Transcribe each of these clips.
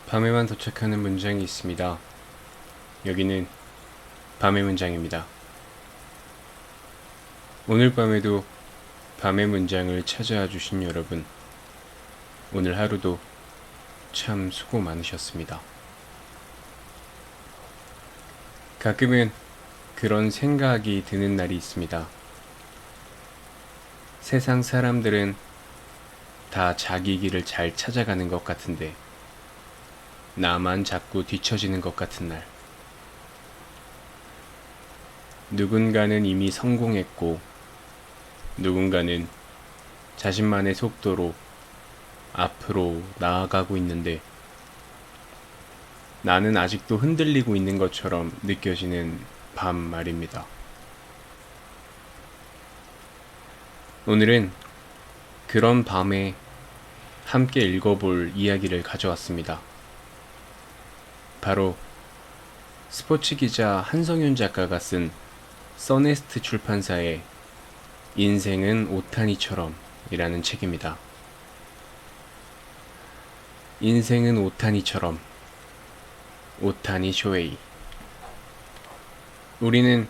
밤에만 도착하는 문장이 있습니다. 여기는 밤의 문장입니다. 오늘 밤에도 밤의 문장을 찾아와 주신 여러분, 오늘 하루도 참 수고 많으셨습니다. 가끔은 그런 생각이 드는 날이 있습니다. 세상 사람들은 다 자기 길을 잘 찾아가는 것 같은데 나만 자꾸 뒤처지는 것 같은 날. 누군가는 이미 성공했고 누군가는 자신만의 속도로 앞으로 나아가고 있는데 나는 아직도 흔들리고 있는 것처럼 느껴지는 밤 말입니다. 오늘은 그런 밤에 함께 읽어볼 이야기를 가져왔습니다. 바로 스포츠 기자 한성윤 작가가 쓴 써네스트 출판사의 인생은 오타니처럼 이라는 책입니다. 인생은 오타니처럼, 오타니 쇼헤이. 우리는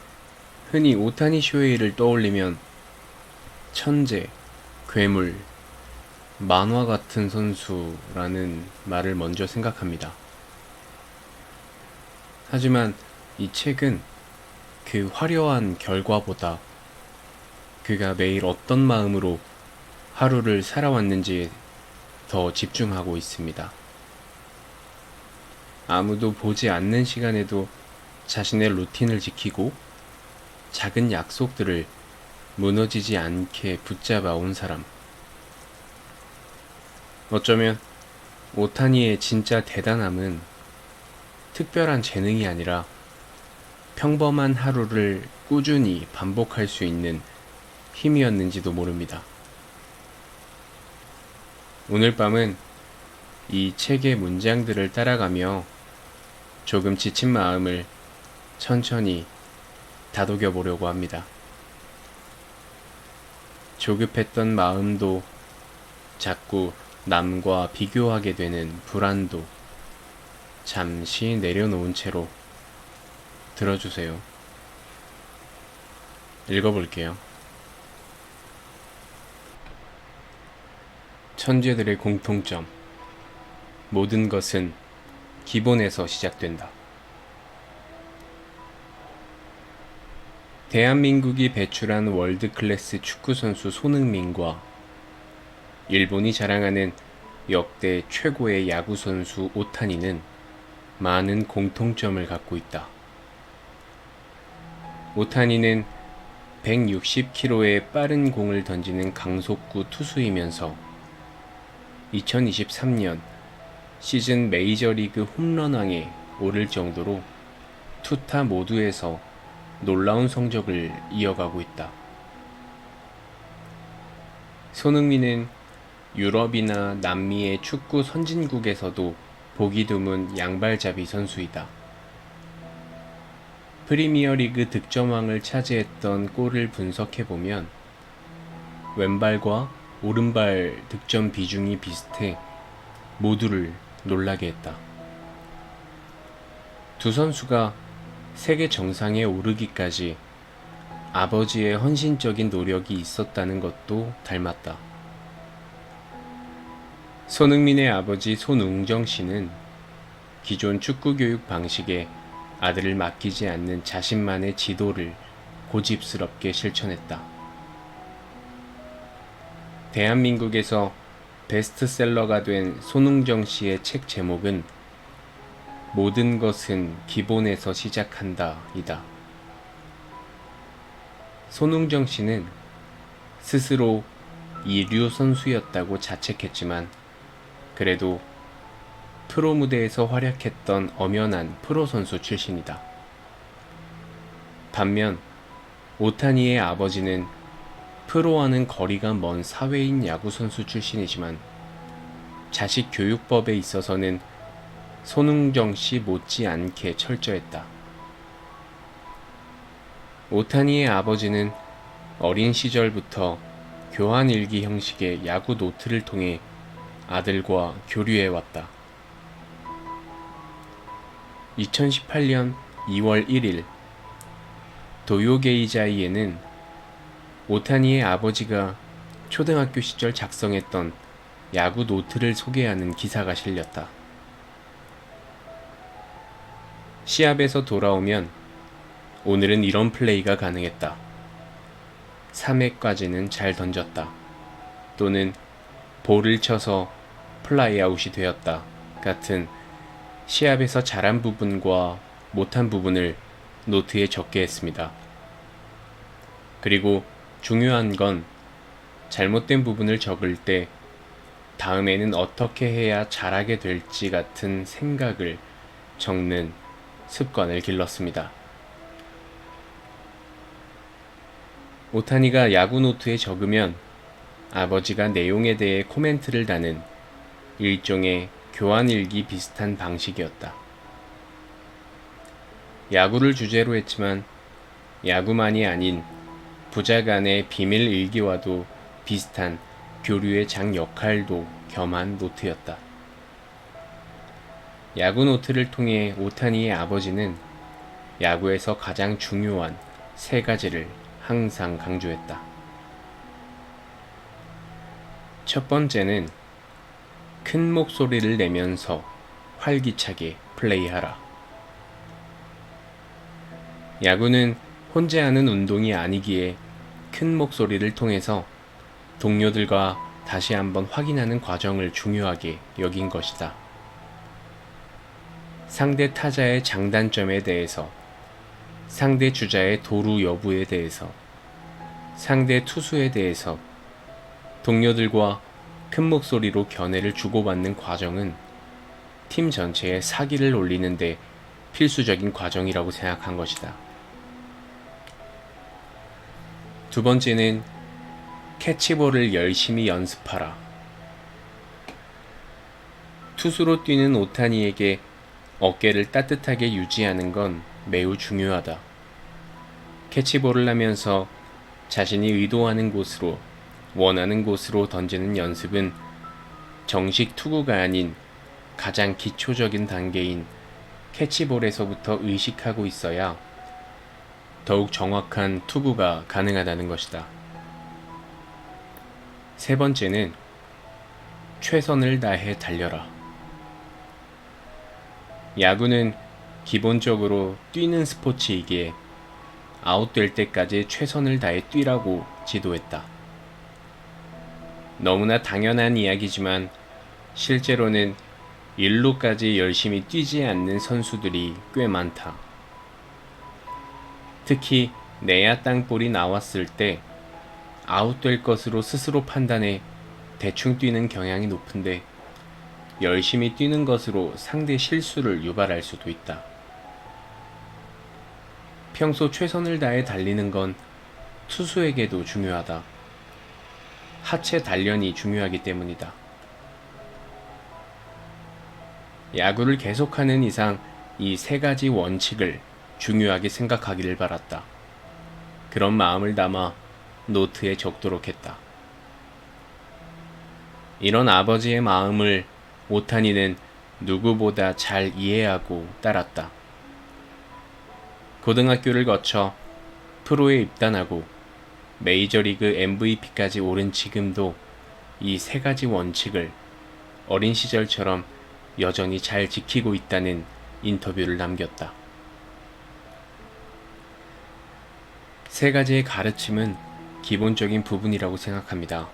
흔히 오타니 쇼헤이를 떠올리면 천재, 괴물, 만화 같은 선수라는 말을 먼저 생각합니다. 하지만 이 책은 그 화려한 결과보다 그가 매일 어떤 마음으로 하루를 살아왔는지에 더 집중하고 있습니다. 아무도 보지 않는 시간에도 자신의 루틴을 지키고 작은 약속들을 무너지지 않게 붙잡아 온 사람. 어쩌면 오타니의 진짜 대단함은 특별한 재능이 아니라 평범한 하루를 꾸준히 반복할 수 있는 힘이었는지도 모릅니다. 오늘 밤은 이 책의 문장들을 따라가며 조금 지친 마음을 천천히 다독여 보려고 합니다. 조급했던 마음도 자꾸 남과 비교하게 되는 불안도 잠시 내려놓은 채로 들어주세요. 읽어볼게요. 천재들의 공통점. 모든 것은 기본에서 시작된다. 대한민국이 배출한 월드클래스 축구선수 손흥민과 일본이 자랑하는 역대 최고의 야구선수 오타니는 많은 공통점을 갖고 있다. 오타니는 160km의 빠른 공을 던지는 강속구 투수이면서 2023년 시즌 메이저리그 홈런왕에 오를 정도로 투타 모두에서 놀라운 성적을 이어가고 있다. 손흥민은 유럽이나 남미의 축구 선진국에서도 보기 드문 양발잡이 선수이다. 프리미어리그 득점왕을 차지했던 골을 분석해보면 왼발과 오른발 득점 비중이 비슷해 모두를 놀라게 했다. 두 선수가 세계 정상에 오르기까지 아버지의 헌신적인 노력이 있었다는 것도 닮았다. 손흥민의 아버지 손웅정 씨는 기존 축구 교육 방식에 아들을 맡기지 않는 자신만의 지도를 고집스럽게 실천했다. 대한민국에서 베스트셀러가 된 손웅정 씨의 책 제목은 모든 것은 기본에서 시작한다 이다. 손웅정 씨는 스스로 이류 선수였다고 자책했지만 그래도 프로 무대에서 활약했던 엄연한 프로 선수 출신이다. 반면 오타니의 아버지는 프로와는 거리가 먼 사회인 야구 선수 출신이지만 자식 교육법에 있어서는 손흥정 씨 못지않게 철저했다. 오타니의 아버지는 어린 시절부터 교환일기 형식의 야구 노트를 통해 아들과 교류해왔다. 2018년 2월 1일 도요게이자이에는 오타니의 아버지가 초등학교 시절 작성했던 야구 노트를 소개하는 기사가 실렸다. 시합에서 돌아오면 오늘은 이런 플레이가 가능했다. 3회까지는 잘 던졌다. 또는 볼을 쳐서 플라이아웃이 되었다. 같은 시합에서 잘한 부분과 못한 부분을 노트에 적게 했습니다. 그리고 중요한 건 잘못된 부분을 적을 때 다음에는 어떻게 해야 잘하게 될지 같은 생각을 적는 습관을 길렀습니다. 오타니가 야구 노트에 적으면 아버지가 내용에 대해 코멘트를 다는 일종의 교환일기 비슷한 방식이었다. 야구를 주제로 했지만 야구만이 아닌 부자 간의 비밀 일기와도 비슷한 교류의 장 역할도 겸한 노트였다. 야구 노트를 통해 오타니의 아버지는 야구에서 가장 중요한 세 가지를 항상 강조했다. 첫 번째는 큰 목소리를 내면서 활기차게 플레이하라. 야구는 혼자 하는 운동이 아니기에 큰 목소리를 통해서 동료들과 다시 한번 확인하는 과정을 중요하게 여긴 것이다. 상대 타자의 장단점에 대해서, 상대 주자의 도루 여부에 대해서, 상대 투수에 대해서 동료들과 큰 목소리로 견해를 주고받는 과정은 팀 전체의 사기를 올리는데 필수적인 과정이라고 생각한 것이다. 두 번째는 캐치볼을 열심히 연습하라. 투수로 뛰는 오타니에게 어깨를 따뜻하게 유지하는 건 매우 중요하다. 캐치볼을 하면서 자신이 의도하는 곳으로, 원하는 곳으로 던지는 연습은 정식 투구가 아닌 가장 기초적인 단계인 캐치볼에서부터 의식하고 있어야 더욱 정확한 투구가 가능하다는 것이다. 세 번째는 최선을 다해 달려라. 야구는 기본적으로 뛰는 스포츠이기에 아웃될 때까지 최선을 다해 뛰라고 지도했다. 너무나 당연한 이야기지만 실제로는 1루까지 열심히 뛰지 않는 선수들이 꽤 많다. 특히 내야 땅볼이 나왔을 때 아웃될 것으로 스스로 판단해 대충 뛰는 경향이 높은데 열심히 뛰는 것으로 상대 실수를 유발할 수도 있다. 평소 최선을 다해 달리는 건 투수에게도 중요하다. 하체 단련이 중요하기 때문이다. 야구를 계속하는 이상 이 세 가지 원칙을 중요하게 생각하기를 바랐다. 그런 마음을 담아 노트에 적도록 했다. 이런 아버지의 마음을 오타니는 누구보다 잘 이해하고 따랐다. 고등학교를 거쳐 프로에 입단하고 메이저리그 MVP까지 오른 지금도 이 세 가지 원칙을 어린 시절처럼 여전히 잘 지키고 있다는 인터뷰를 남겼다. 세 가지의 가르침은 기본적인 부분이라고 생각합니다.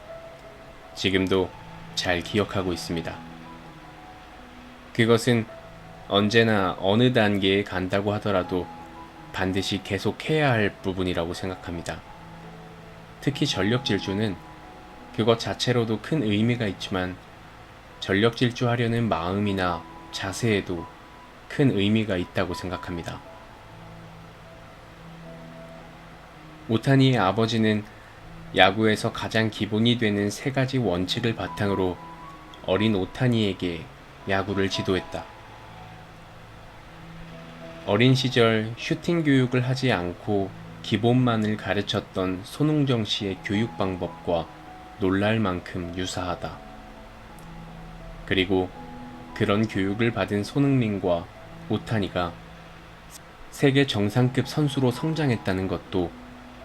지금도 잘 기억하고 있습니다. 그것은 언제나 어느 단계에 간다고 하더라도 반드시 계속해야 할 부분이라고 생각합니다. 특히 전력 질주는 그것 자체로도 큰 의미가 있지만 전력 질주하려는 마음이나 자세에도 큰 의미가 있다고 생각합니다. 오타니의 아버지는 야구에서 가장 기본이 되는 세 가지 원칙을 바탕으로 어린 오타니에게 야구를 지도했다. 어린 시절 슈팅 교육을 하지 않고 기본만을 가르쳤던 손흥정 씨의 교육 방법과 놀랄 만큼 유사하다. 그리고 그런 교육을 받은 손흥민과 오타니가 세계 정상급 선수로 성장했다는 것도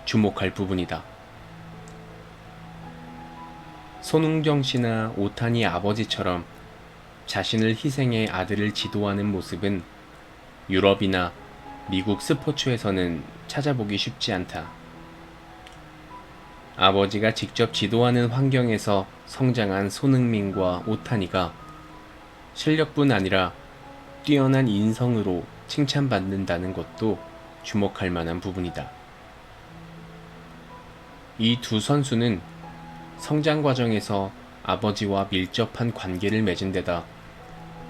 주목할 부분이다. 손흥정 씨나 오타니 아버지처럼 자신을 희생해 아들을 지도하는 모습은 유럽이나 미국 스포츠에서는 찾아보기 쉽지 않다. 아버지가 직접 지도하는 환경에서 성장한 손흥민과 오타니가 실력뿐 아니라 뛰어난 인성으로 칭찬받는다는 것도 주목할 만한 부분이다. 이 두 선수는 성장 과정에서 아버지와 밀접한 관계를 맺은 데다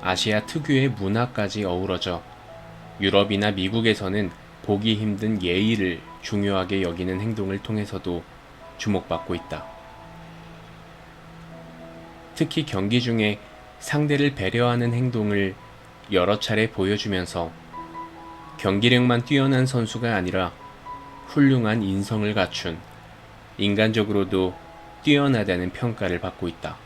아시아 특유의 문화까지 어우러져 유럽이나 미국에서는 보기 힘든 예의를 중요하게 여기는 행동을 통해서도 주목받고 있다. 특히 경기 중에 상대를 배려하는 행동을 여러 차례 보여주면서 경기력만 뛰어난 선수가 아니라 훌륭한 인성을 갖춘 인간적으로도 뛰어나다는 평가를 받고 있다.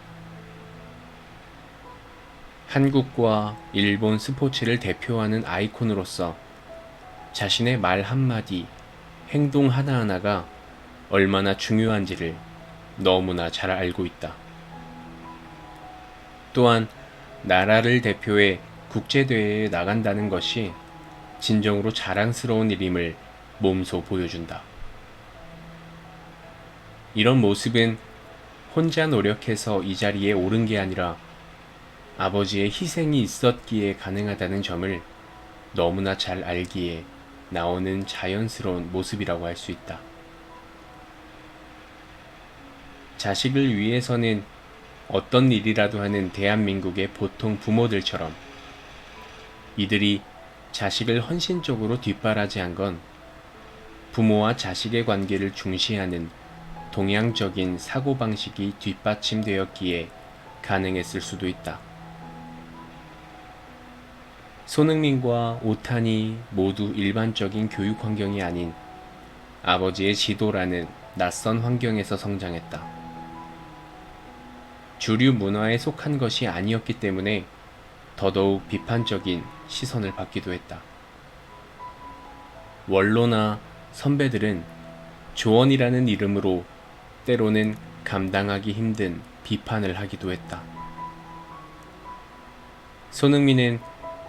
한국과 일본 스포츠를 대표하는 아이콘으로서 자신의 말 한마디, 행동 하나하나가 얼마나 중요한지를 너무나 잘 알고 있다. 또한 나라를 대표해 국제대회에 나간다는 것이 진정으로 자랑스러운 일임을 몸소 보여준다. 이런 모습은 혼자 노력해서 이 자리에 오른 게 아니라 아버지의 희생이 있었기에 가능하다는 점을 너무나 잘 알기에 나오는 자연스러운 모습이라고 할 수 있다. 자식을 위해서는 어떤 일이라도 하는 대한민국의 보통 부모들처럼 이들이 자식을 헌신적으로 뒷바라지한 건 부모와 자식의 관계를 중시하는 동양적인 사고방식이 뒷받침되었기에 가능했을 수도 있다. 손흥민과 오타니 모두 일반적인 교육 환경이 아닌 아버지의 지도라는 낯선 환경에서 성장했다. 주류 문화에 속한 것이 아니었기 때문에 더더욱 비판적인 시선을 받기도 했다. 원로나 선배들은 조언이라는 이름으로 때로는 감당하기 힘든 비판을 하기도 했다. 손흥민은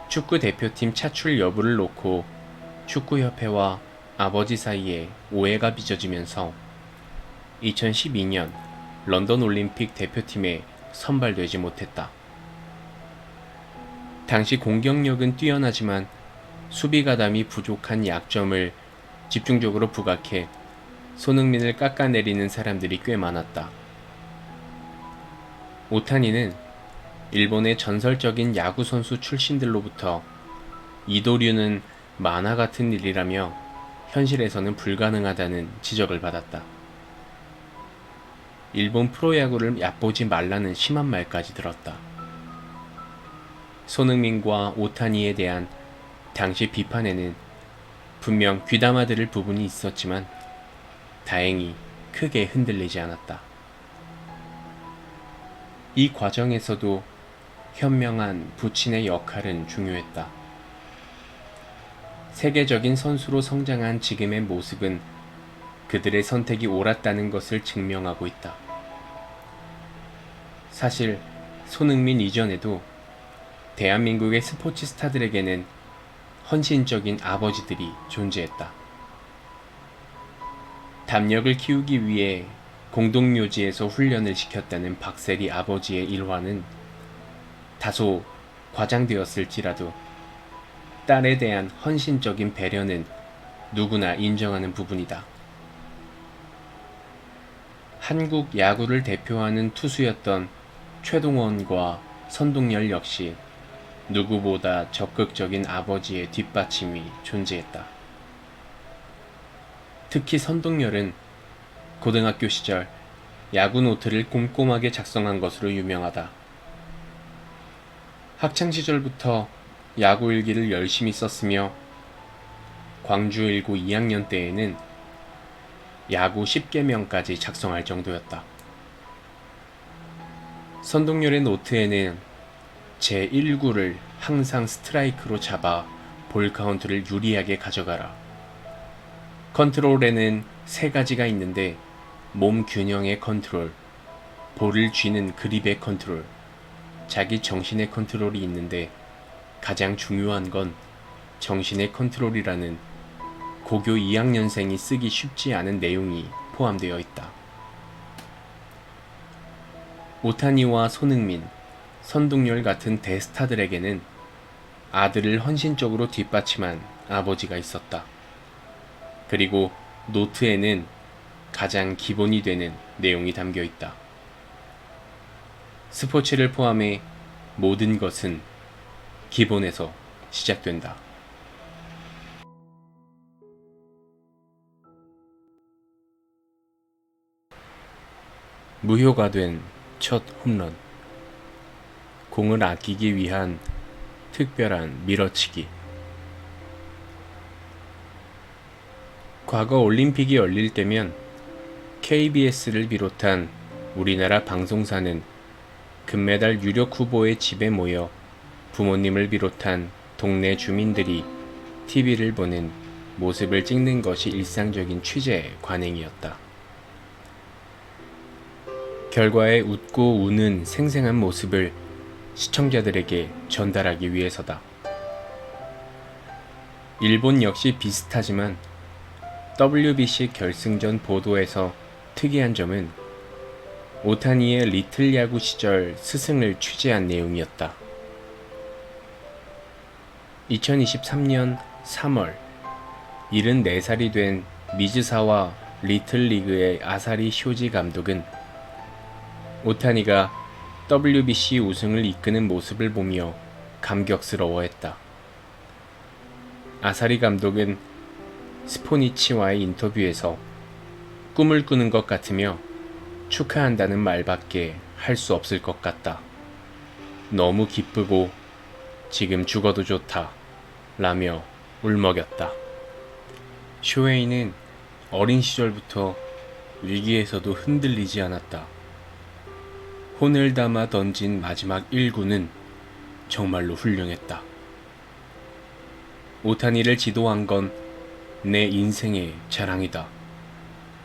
축구 대표팀 차출 여부를 놓고 축구협회와 아버지 사이에 오해가 빚어지면서 2012년 런던 올림픽 대표팀에 선발되지 못했다. 당시 공격력은 뛰어나지만 수비 가담이 부족한 약점을 집중적으로 부각해 손흥민을 깎아내리는 사람들이 꽤 많았다. 오타니는 일본의 전설적인 야구 선수 출신들로부터 이도류는 만화 같은 일이라며 현실에서는 불가능하다는 지적을 받았다. 일본 프로야구를 얕보지 말라는 심한 말까지 들었다. 손흥민과 오타니에 대한 당시 비판에는 분명 귀담아 들을 부분이 있었지만 다행히 크게 흔들리지 않았다. 이 과정에서도 현명한 부친의 역할은 중요했다. 세계적인 선수로 성장한 지금의 모습은 그들의 선택이 옳았다는 것을 증명하고 있다. 사실 손흥민 이전에도 대한민국의 스포츠 스타들에게는 헌신적인 아버지들이 존재했다. 담력을 키우기 위해 공동묘지에서 훈련을 시켰다는 박세리 아버지의 일화는 다소 과장되었을지라도 딸에 대한 헌신적인 배려는 누구나 인정하는 부분이다. 한국 야구를 대표하는 투수였던 최동원과 선동열 역시 누구보다 적극적인 아버지의 뒷받침이 존재했다. 특히 선동열은 고등학교 시절 야구 노트를 꼼꼼하게 작성한 것으로 유명하다. 학창시절부터 야구 일기를 열심히 썼으며 광주일고 2학년 때에는 야구 10개명까지 작성할 정도였다. 선동열의 노트에는 제1구를 항상 스트라이크로 잡아 볼 카운트를 유리하게 가져가라. 컨트롤에는 세 가지가 있는데 몸 균형의 컨트롤, 볼을 쥐는 그립의 컨트롤, 자기 정신의 컨트롤이 있는데 가장 중요한 건 정신의 컨트롤이라는 고교 2학년생이 쓰기 쉽지 않은 내용이 포함되어 있다. 오타니와 손흥민, 선동열 같은 대스타들에게는 아들을 헌신적으로 뒷받침한 아버지가 있었다. 그리고 노트에는 가장 기본이 되는 내용이 담겨 있다. 스포츠를 포함해 모든 것은 기본에서 시작된다. 무효가 된 첫 홈런. 공을 아끼기 위한 특별한 밀어치기. 과거 올림픽이 열릴 때면 KBS를 비롯한 우리나라 방송사는 금메달 유력 후보의 집에 모여 부모님을 비롯한 동네 주민들이 TV를 보는 모습을 찍는 것이 일상적인 취재 관행이었다. 결과에 웃고 우는 생생한 모습을 시청자들에게 전달하기 위해서다. 일본 역시 비슷하지만 WBC 결승전 보도에서 특이한 점은 오타니의 리틀 야구 시절 스승을 취재한 내용이었다. 2023년 3월 74살이 된 미즈사와 리틀리그의 아사리 쇼지 감독은 오타니가 WBC 우승을 이끄는 모습을 보며 감격스러워했다. 아사리 감독은 스포니치와의 인터뷰에서 꿈을 꾸는 것 같으며 축하한다는 말밖에 할 수 없을 것 같다. 너무 기쁘고 지금 죽어도 좋다. 라며 울먹였다. 쇼헤이는 어린 시절부터 위기에서도 흔들리지 않았다. 혼을 담아 던진 마지막 1구는 정말로 훌륭했다. 오타니를 지도한 건 내 인생의 자랑이다.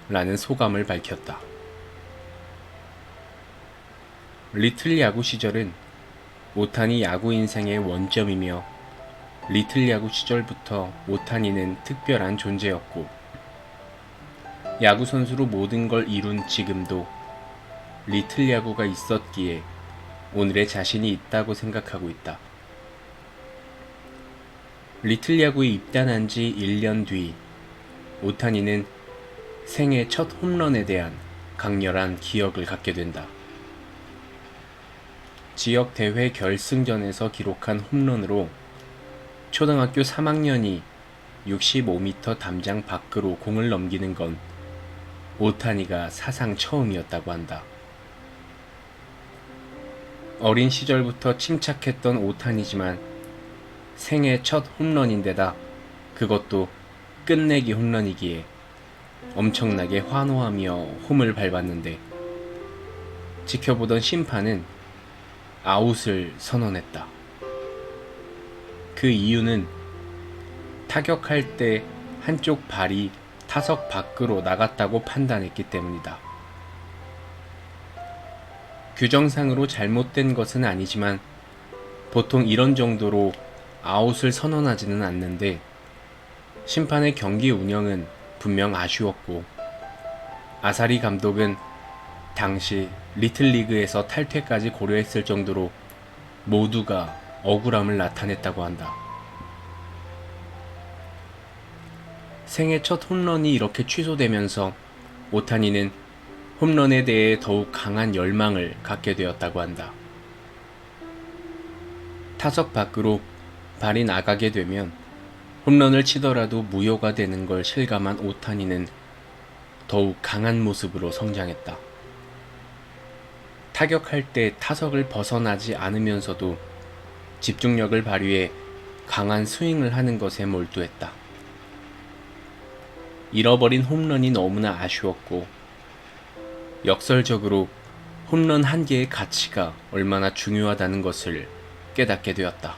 라는 소감을 밝혔다. 리틀 야구 시절은 오타니 야구 인생의 원점이며 리틀 야구 시절부터 오타니는 특별한 존재였고 야구 선수로 모든 걸 이룬 지금도 리틀 야구가 있었기에 오늘의 자신이 있다고 생각하고 있다. 리틀 야구에 입단한 지 1년 뒤 오타니는 생애 첫 홈런에 대한 강렬한 기억을 갖게 된다. 지역 대회 결승전에서 기록한 홈런으로 초등학교 3학년이 65m 담장 밖으로 공을 넘기는 건 오타니가 사상 처음이었다고 한다. 어린 시절부터 침착했던 오타니지만 생애 첫 홈런인데다 그것도 끝내기 홈런이기에 엄청나게 환호하며 홈을 밟았는데 지켜보던 심판은 아웃을 선언했다. 그 이유는 타격할 때 한쪽 발이 타석 밖으로 나갔다고 판단했기 때문이다. 규정상으로 잘못된 것은 아니지만 보통 이런 정도로 아웃을 선언하지는 않는데 심판의 경기 운영은 분명 아쉬웠고 아사리 감독은 당시 리틀리그에서 탈퇴까지 고려했을 정도로 모두가 억울함을 나타냈다고 한다. 생애 첫 홈런이 이렇게 취소되면서 오타니는 홈런에 대해 더욱 강한 열망을 갖게 되었다고 한다. 타석 밖으로 발이 나가게 되면 홈런을 치더라도 무효가 되는 걸 실감한 오타니는 더욱 강한 모습으로 성장했다. 타격할 때 타석을 벗어나지 않으면서도 집중력을 발휘해 강한 스윙을 하는 것에 몰두했다. 잃어버린 홈런이 너무나 아쉬웠고 역설적으로 홈런 한 개의 가치가 얼마나 중요하다는 것을 깨닫게 되었다.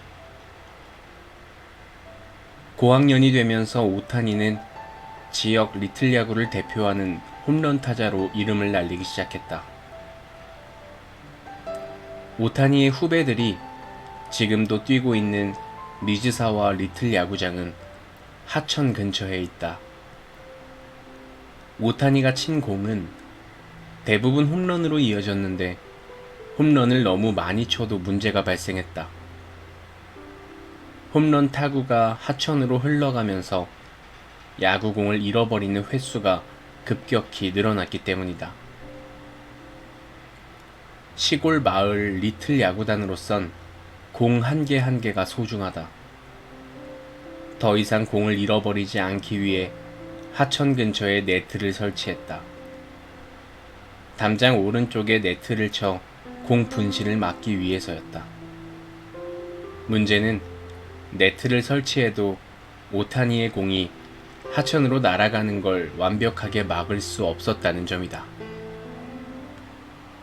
고학년이 되면서 오타니는 지역 리틀 야구를 대표하는 홈런 타자로 이름을 날리기 시작했다. 오타니의 후배들이 지금도 뛰고 있는 미즈사와 리틀 야구장은 하천 근처에 있다. 오타니가 친 공은 대부분 홈런으로 이어졌는데 홈런을 너무 많이 쳐도 문제가 발생했다. 홈런 타구가 하천으로 흘러가면서 야구공을 잃어버리는 횟수가 급격히 늘어났기 때문이다. 시골 마을 리틀 야구단으로선 공 한 개 한 개가 소중하다. 더 이상 공을 잃어버리지 않기 위해 하천 근처에 네트를 설치했다. 담장 오른쪽에 네트를 쳐 공 분실을 막기 위해서였다. 문제는 네트를 설치해도 오타니의 공이 하천으로 날아가는 걸 완벽하게 막을 수 없었다는 점이다.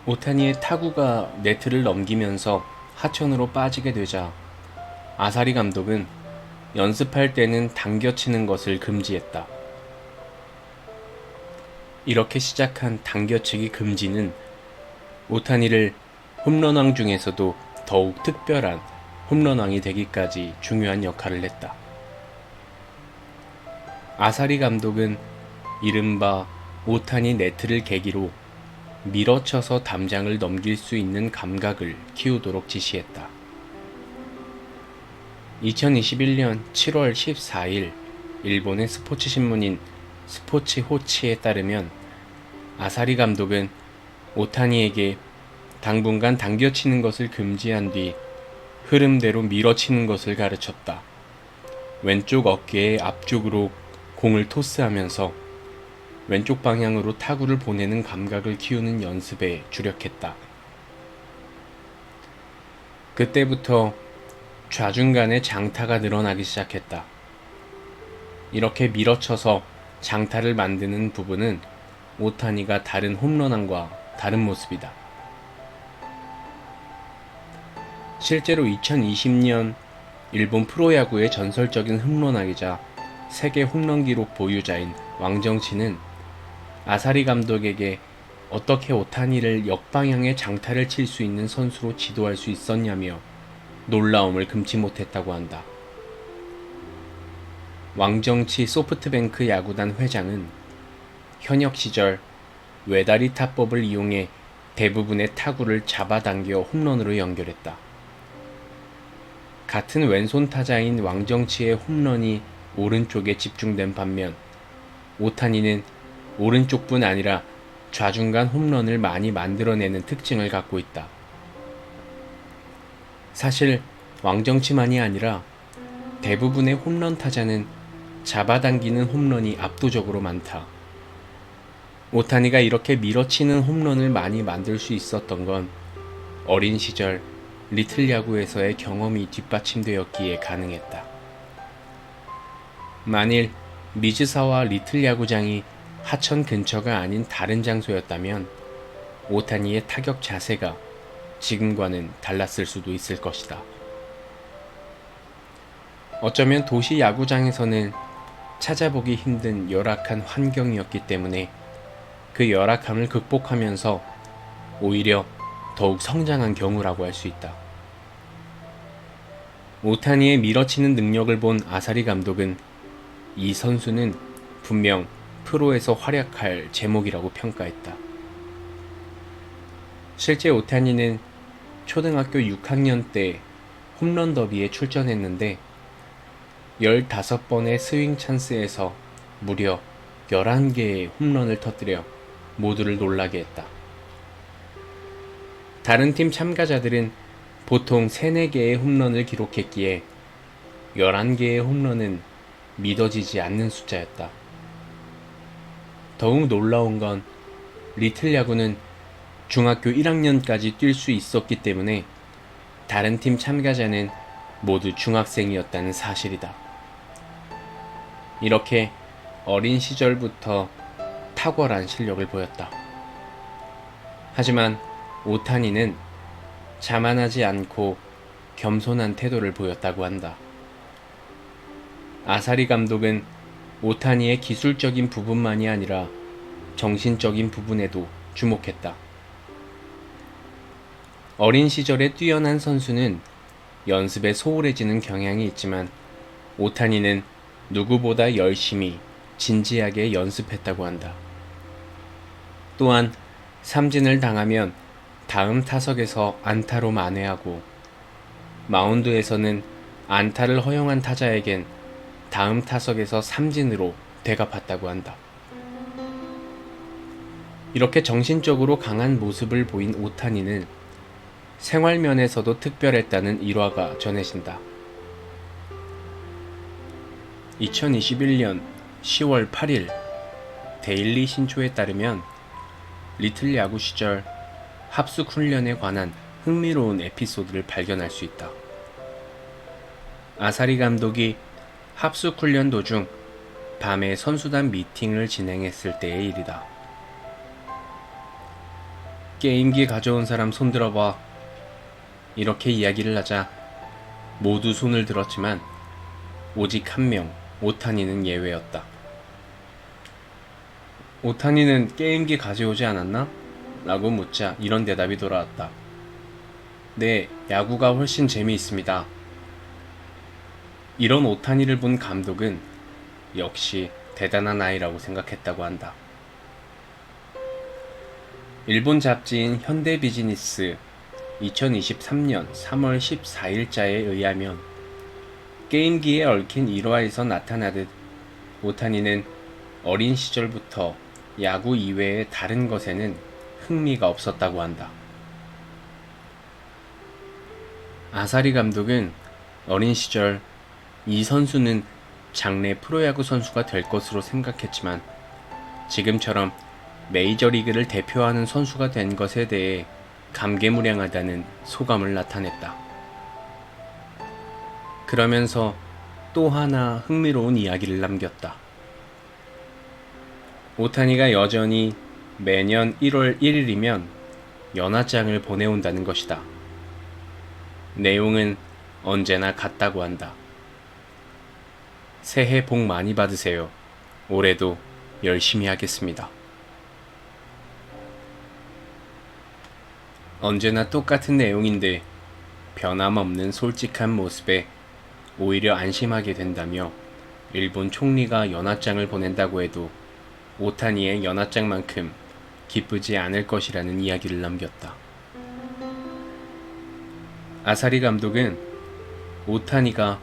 오타니의 타구가 네트를 넘기면서 하천으로 빠지게 되자 아사리 감독은 연습할 때는 당겨치는 것을 금지했다. 이렇게 시작한 당겨치기 금지는 오타니를 홈런왕 중에서도 더욱 특별한 홈런왕이 되기까지 중요한 역할을 했다. 아사리 감독은 이른바 오타니 네트를 계기로 밀어쳐서 담장을 넘길 수 있는 감각을 키우도록 지시했다. 2021년 7월 14일 일본의 스포츠 신문인 스포츠 호치에 따르면 아사리 감독은 오타니에게 당분간 당겨치는 것을 금지한 뒤 흐름대로 밀어치는 것을 가르쳤다. 왼쪽 어깨의 앞쪽으로 공을 토스하면서 왼쪽 방향으로 타구를 보내는 감각을 키우는 연습에 주력했다. 그때부터 좌중간에 장타가 늘어나기 시작했다. 이렇게 밀어쳐서 장타를 만드는 부분은 오타니가 다른 홈런왕과 다른 모습이다. 실제로 2020년 일본 프로야구의 전설적인 홈런왕이자 세계 홈런 기록 보유자인 왕정치는 아사리 감독에게 어떻게 오타니를 역방향의 장타를 칠 수 있는 선수로 지도할 수 있었냐며 놀라움을 금치 못했다고 한다. 왕정치 소프트뱅크 야구단 회장은 현역 시절 외다리 타법을 이용해 대부분의 타구를 잡아당겨 홈런으로 연결했다. 같은 왼손 타자인 왕정치의 홈런이 오른쪽에 집중된 반면 오타니는 오른쪽뿐 아니라 좌중간 홈런을 많이 만들어내는 특징을 갖고 있다. 사실 왕정치만이 아니라 대부분의 홈런 타자는 잡아당기는 홈런이 압도적으로 많다. 오타니가 이렇게 밀어치는 홈런을 많이 만들 수 있었던 건 어린 시절 리틀 야구에서의 경험이 뒷받침되었기에 가능했다. 만일 미즈사와 리틀 야구장이 하천 근처가 아닌 다른 장소였다면 오타니의 타격 자세가 지금과는 달랐을 수도 있을 것이다. 어쩌면 도시 야구장에서는 찾아보기 힘든 열악한 환경이었기 때문에 그 열악함을 극복하면서 오히려 더욱 성장한 경우라고 할 수 있다. 오타니의 밀어치는 능력을 본 아사리 감독은 이 선수는 분명 프로에서 활약할 제목이라고 평가했다. 실제 오타니는 초등학교 6학년 때 홈런 더비에 출전했는데 15번의 스윙 찬스에서 무려 11개의 홈런을 터뜨려 모두를 놀라게 했다. 다른 팀 참가자들은 보통 3, 4개의 홈런을 기록했기에 11개의 홈런은 믿어지지 않는 숫자였다. 더욱 놀라운 건 리틀 야구는 중학교 1학년까지 뛸 수 있었기 때문에 다른 팀 참가자는 모두 중학생이었다는 사실이다. 이렇게 어린 시절부터 탁월한 실력을 보였다. 하지만 오타니는 자만하지 않고 겸손한 태도를 보였다고 한다. 아사리 감독은 오타니의 기술적인 부분만이 아니라 정신적인 부분에도 주목했다. 어린 시절에 뛰어난 선수는 연습에 소홀해지는 경향이 있지만 오타니는 누구보다 열심히 진지하게 연습했다고 한다. 또한 삼진을 당하면 다음 타석에서 안타로 만회하고 마운드에서는 안타를 허용한 타자에겐 다음 타석에서 삼진으로 되갚았다고 한다. 이렇게 정신적으로 강한 모습을 보인 오타니는 생활면에서도 특별했다는 일화가 전해진다. 2021년 10월 8일 데일리 신초에 따르면 리틀 야구 시절 합숙 훈련에 관한 흥미로운 에피소드를 발견할 수 있다. 아사리 감독이 합숙 훈련 도중 밤에 선수단 미팅을 진행했을 때의 일이다. 게임기 가져온 사람 손 들어봐. 이렇게 이야기를 하자 모두 손을 들었지만 오직 한 명, 오타니는 예외였다. 오타니는 게임기 가져오지 않았나? 라고 묻자 이런 대답이 돌아왔다. 네, 야구가 훨씬 재미있습니다. 이런 오타니를 본 감독은 역시 대단한 아이라고 생각했다고 한다. 일본 잡지인 현대비즈니스 2023년 3월 14일자에 의하면 게임기에 얽힌 일화에서 나타나듯 오타니는 어린 시절부터 야구 이외의 다른 것에는 흥미가 없었다고 한다. 아사리 감독은 어린 시절 이 선수는 장래 프로야구 선수가 될 것으로 생각했지만 지금처럼 메이저리그를 대표하는 선수가 된 것에 대해 감개무량하다는 소감을 나타냈다. 그러면서 또 하나 흥미로운 이야기를 남겼다. 오타니가 여전히 매년 1월 1일이면 연하장을 보내온다는 것이다. 내용은 언제나 같다고 한다. 새해 복 많이 받으세요. 올해도 열심히 하겠습니다. 언제나 똑같은 내용인데 변함없는 솔직한 모습에 오히려 안심하게 된다며 일본 총리가 연하장을 보낸다고 해도 오타니의 연하장만큼 기쁘지 않을 것이라는 이야기를 남겼다. 아사리 감독은 오타니가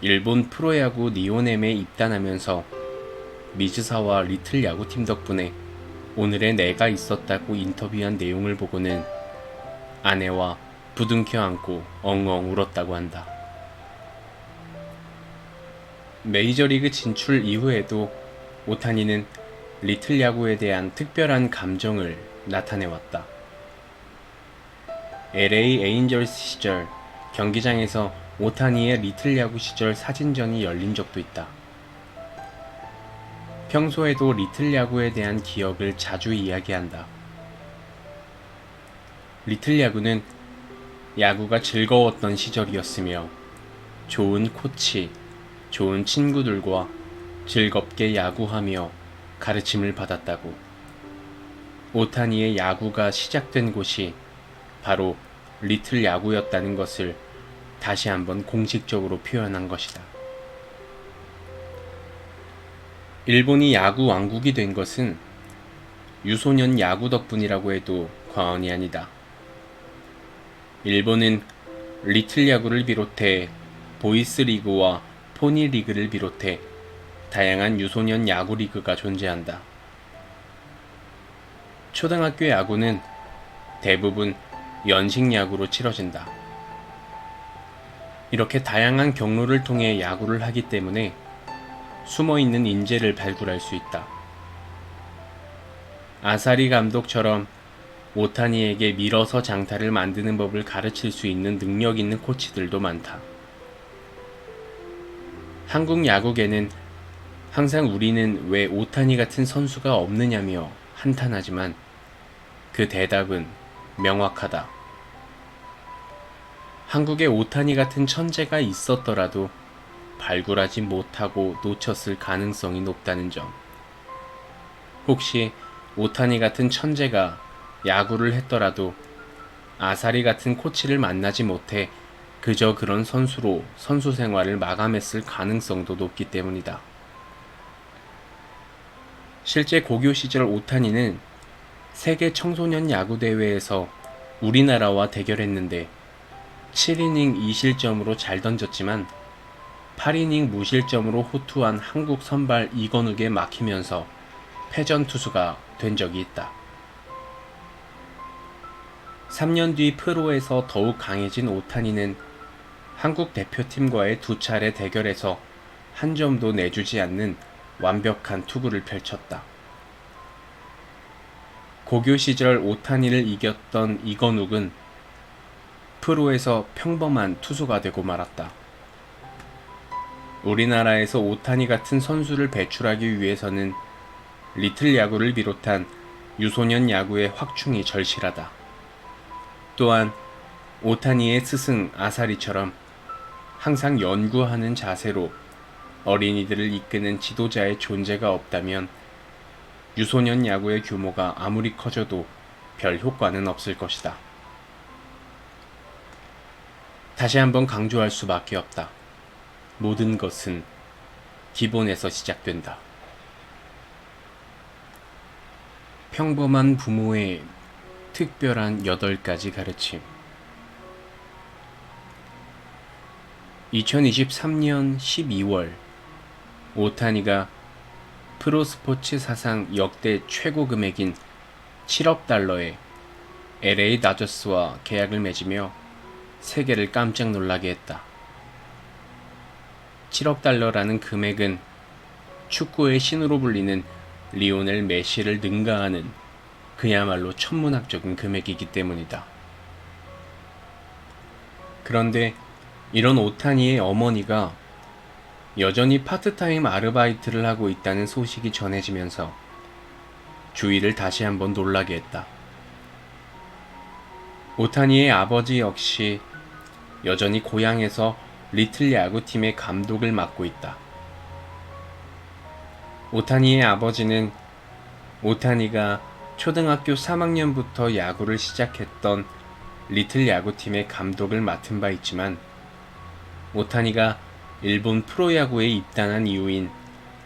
일본 프로야구 니오넴에 입단하면서 미즈사와 리틀 야구팀 덕분에 오늘의 내가 있었다고 인터뷰한 내용을 보고는 아내와 부둥켜 안고 엉엉 울었다고 한다. 메이저리그 진출 이후에도 오타니는 리틀 야구에 대한 특별한 감정을 나타내왔다. LA 에인절스 시절 경기장에서 오타니의 리틀 야구 시절 사진전이 열린 적도 있다. 평소에도 리틀 야구에 대한 기억을 자주 이야기한다. 리틀 야구는 야구가 즐거웠던 시절이었으며 좋은 코치, 좋은 친구들과 즐겁게 야구하며 가르침을 받았다고. 오타니의 야구가 시작된 곳이 바로 리틀 야구였다는 것을 다시 한번 공식적으로 표현한 것이다. 일본이 야구 왕국이 된 것은 유소년 야구 덕분이라고 해도 과언이 아니다. 일본은 리틀 야구를 비롯해 보이스 리그와 포니 리그를 비롯해 다양한 유소년 야구 리그가 존재한다. 초등학교 야구는 대부분 연식 야구로 치러진다. 이렇게 다양한 경로를 통해 야구를 하기 때문에 숨어있는 인재를 발굴할 수 있다. 아사리 감독처럼 오타니에게 밀어서 장타를 만드는 법을 가르칠 수 있는 능력 있는 코치들도 많다. 한국 야구계는 항상 우리는 왜 오타니 같은 선수가 없느냐며 한탄하지만 그 대답은 명확하다. 한국에 오타니 같은 천재가 있었더라도 발굴하지 못하고 놓쳤을 가능성이 높다는 점. 혹시 오타니 같은 천재가 야구를 했더라도 아사리 같은 코치를 만나지 못해 그저 그런 선수로 선수 생활을 마감했을 가능성도 높기 때문이다. 실제 고교 시절 오타니는 세계 청소년 야구 대회에서 우리나라와 대결했는데 7이닝 2실점으로 잘 던졌지만 8이닝 무실점으로 호투한 한국 선발 이건욱에 막히면서 패전 투수가 된 적이 있다. 3년 뒤 프로에서 더욱 강해진 오타니는 한국 대표팀과의 2차례 대결에서 한 점도 내주지 않는 완벽한 투구를 펼쳤다. 고교 시절 오타니를 이겼던 이건욱은 프로에서 평범한 투수가 되고 말았다. 우리나라에서 오타니 같은 선수를 배출하기 위해서는 리틀 야구를 비롯한 유소년 야구의 확충이 절실하다. 또한 오타니의 스승 아사리처럼 항상 연구하는 자세로 어린이들을 이끄는 지도자의 존재가 없다면 유소년 야구의 규모가 아무리 커져도 별 효과는 없을 것이다. 다시 한번 강조할 수밖에 없다. 모든 것은 기본에서 시작된다. 평범한 부모의 특별한 8가지 가르침. 2023년 12월 오타니가 프로스포츠 사상 역대 최고 금액인 7억 달러에 LA 다저스와 계약을 맺으며 세계를 깜짝 놀라게 했다. 7억 달러라는 금액은 축구의 신으로 불리는 리오넬 메시를 능가하는 그야말로 천문학적인 금액이기 때문이다. 그런데 이런 오타니의 어머니가 여전히 파트타임 아르바이트를 하고 있다는 소식이 전해지면서 주위를 다시 한번 놀라게 했다. 오타니의 아버지 역시 여전히 고향에서 리틀 야구팀의 감독을 맡고 있다. 오타니의 아버지는 오타니가 초등학교 3학년부터 야구를 시작했던 리틀 야구팀의 감독을 맡은 바 있지만 오타니가 일본 프로야구에 입단한 이후인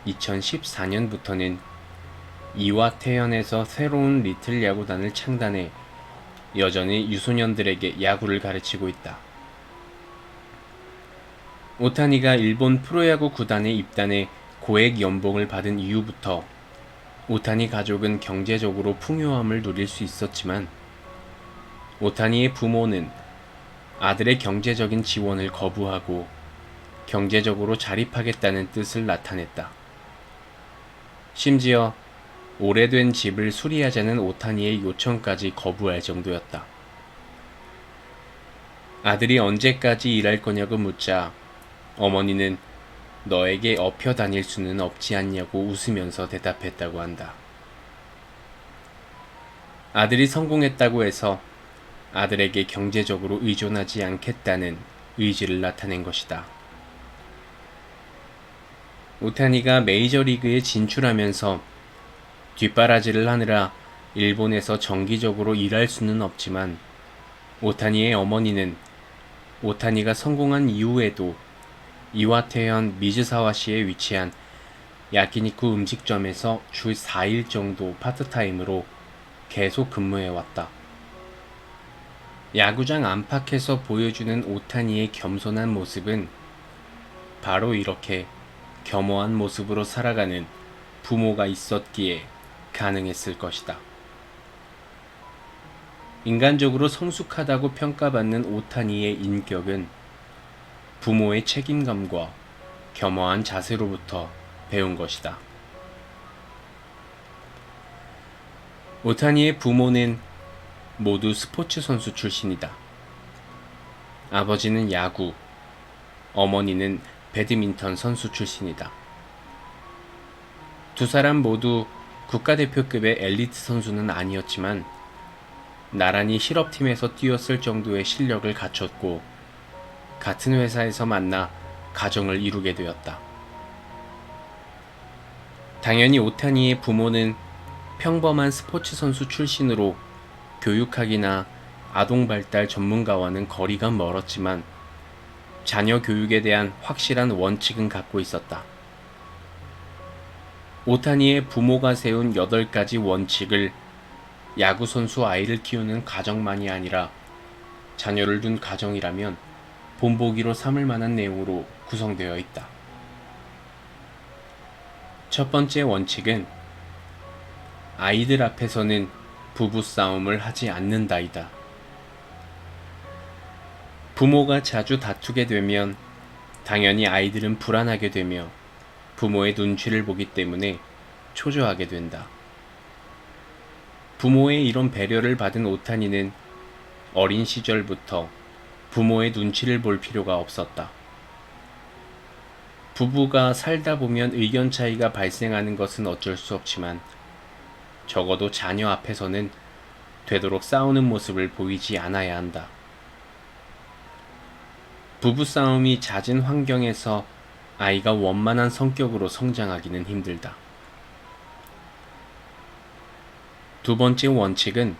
2014년부터는 이와테현에서 새로운 리틀 야구단을 창단해 여전히 유소년들에게 야구를 가르치고 있다. 오타니가 일본 프로야구 구단에 입단해 고액 연봉을 받은 이후부터 오타니 가족은 경제적으로 풍요함을 누릴 수 있었지만 오타니의 부모는 아들의 경제적인 지원을 거부하고 경제적으로 자립하겠다는 뜻을 나타냈다. 심지어 오래된 집을 수리하자는 오타니의 요청까지 거부할 정도였다. 아들이 언제까지 일할 거냐고 묻자 어머니는 너에게 업혀 다닐 수는 없지 않냐고 웃으면서 대답했다고 한다. 아들이 성공했다고 해서 아들에게 경제적으로 의존하지 않겠다는 의지를 나타낸 것이다. 오타니가 메이저리그에 진출하면서 뒷바라지를 하느라 일본에서 정기적으로 일할 수는 없지만 오타니의 어머니는 오타니가 성공한 이후에도 이와테현 미즈사와시에 위치한 야키니쿠 음식점에서 주 4일 정도 파트타임으로 계속 근무해왔다. 야구장 안팎에서 보여주는 오타니의 겸손한 모습은 바로 이렇게 겸허한 모습으로 살아가는 부모가 있었기에 가능했을 것이다. 인간적으로 성숙하다고 평가받는 오타니의 인격은 부모의 책임감과 겸허한 자세로부터 배운 것이다. 오타니의 부모는 모두 스포츠 선수 출신이다. 아버지는 야구, 어머니는 배드민턴 선수 출신이다. 두 사람 모두 국가대표급의 엘리트 선수는 아니었지만 나란히 실업팀에서 뛰었을 정도의 실력을 갖췄고 같은 회사에서 만나 가정을 이루게 되었다. 당연히 오타니의 부모는 평범한 스포츠 선수 출신으로 교육학이나 아동발달 전문가와는 거리가 멀었지만 자녀 교육에 대한 확실한 원칙은 갖고 있었다. 오타니의 부모가 세운 8가지 원칙을 야구선수 아이를 키우는 가정만이 아니라 자녀를 둔 가정이라면 본보기로 삼을 만한 내용으로 구성되어 있다. 첫 번째 원칙은 아이들 앞에서는 부부싸움을 하지 않는다이다. 부모가 자주 다투게 되면 당연히 아이들은 불안하게 되며 부모의 눈치를 보기 때문에 초조하게 된다. 부모의 이런 배려를 받은 오타니는 어린 시절부터 부모의 눈치를 볼 필요가 없었다. 부부가 살다 보면 의견 차이가 발생하는 것은 어쩔 수 없지만 적어도 자녀 앞에서는 되도록 싸우는 모습을 보이지 않아야 한다. 부부싸움이 잦은 환경에서 아이가 원만한 성격으로 성장하기는 힘들다. 두 번째 원칙은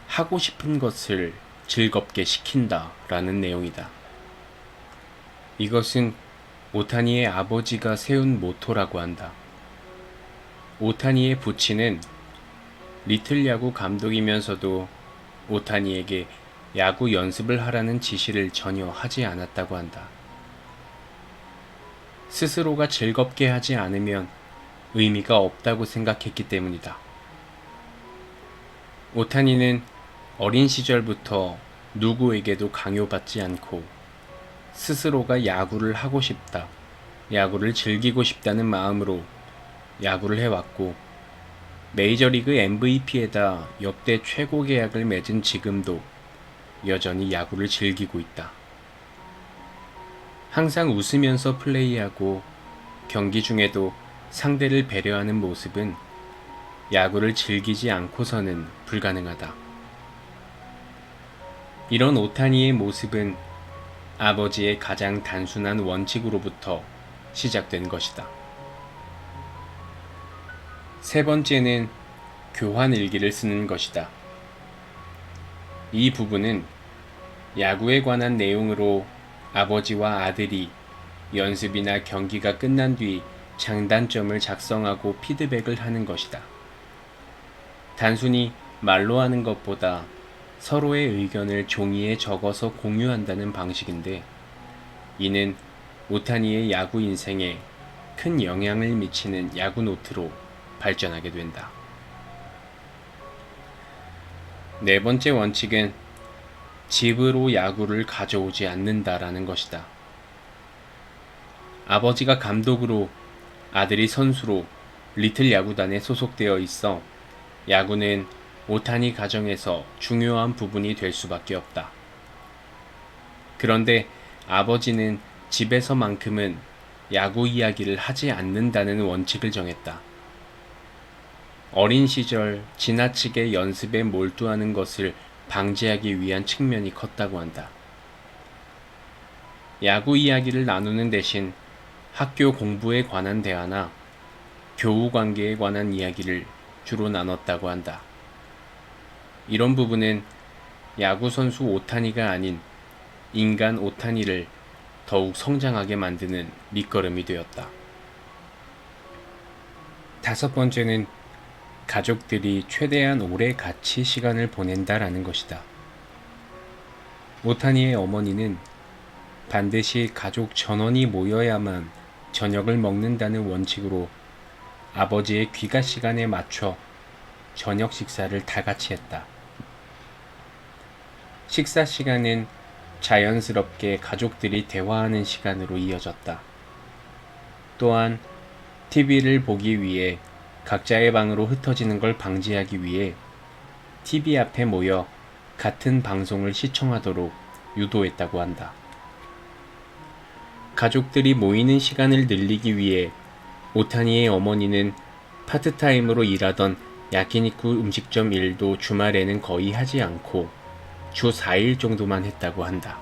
하고 싶은 것을 즐겁게 시킨다 라는 내용이다. 이것은 오타니의 아버지가 세운 모토라고 한다. 오타니의 부친은 리틀 야구 감독이면서도 오타니에게 야구 연습을 하라는 지시를 전혀 하지 않았다고 한다. 스스로가 즐겁게 하지 않으면 의미가 없다고 생각했기 때문이다. 오타니는 어린 시절부터 누구에게도 강요받지 않고 스스로가 야구를 하고 싶다, 야구를 즐기고 싶다는 마음으로 야구를 해왔고 메이저리그 MVP에다 역대 최고 계약을 맺은 지금도 여전히 야구를 즐기고 있다. 항상 웃으면서 플레이하고 경기 중에도 상대를 배려하는 모습은 야구를 즐기지 않고서는 불가능하다. 이런 오타니의 모습은 아버지의 가장 단순한 원칙으로부터 시작된 것이다. 세 번째는 교환 일기를 쓰는 것이다. 이 부분은 야구에 관한 내용으로 아버지와 아들이 연습이나 경기가 끝난 뒤 장단점을 작성하고 피드백을 하는 것이다. 단순히 말로 하는 것보다 서로의 의견을 종이에 적어서 공유한다는 방식인데 이는 오타니의 야구 인생에 큰 영향을 미치는 야구 노트로 발전하게 된다. 네 번째 원칙은 집으로 야구를 가져오지 않는다라는 것이다. 아버지가 감독으로 아들이 선수로 리틀 야구단에 소속되어 있어 야구는 오타니 가정에서 중요한 부분이 될 수밖에 없다. 그런데 아버지는 집에서만큼은 야구 이야기를 하지 않는다는 원칙을 정했다. 어린 시절 지나치게 연습에 몰두하는 것을 방지하기 위한 측면이 컸다고 한다. 야구 이야기를 나누는 대신 학교 공부에 관한 대화나 교우 관계에 관한 이야기를 주로 나눴다고 한다. 이런 부분은 야구 선수 오타니가 아닌 인간 오타니를 더욱 성장하게 만드는 밑거름이 되었다. 다섯 번째는 가족들이 최대한 오래 같이 시간을 보낸다라는 것이다. 오타니의 어머니는 반드시 가족 전원이 모여야만 저녁을 먹는다는 원칙으로 아버지의 귀가 시간에 맞춰 저녁 식사를 다 같이 했다. 식사 시간은 자연스럽게 가족들이 대화하는 시간으로 이어졌다. 또한 TV를 보기 위해 각자의 방으로 흩어지는 걸 방지하기 위해 TV 앞에 모여 같은 방송을 시청하도록 유도했다고 한다. 가족들이 모이는 시간을 늘리기 위해 오타니의 어머니는 파트타임으로 일하던 야키니쿠 음식점 일도 주말에는 거의 하지 않고 주 4일 정도만 했다고 한다.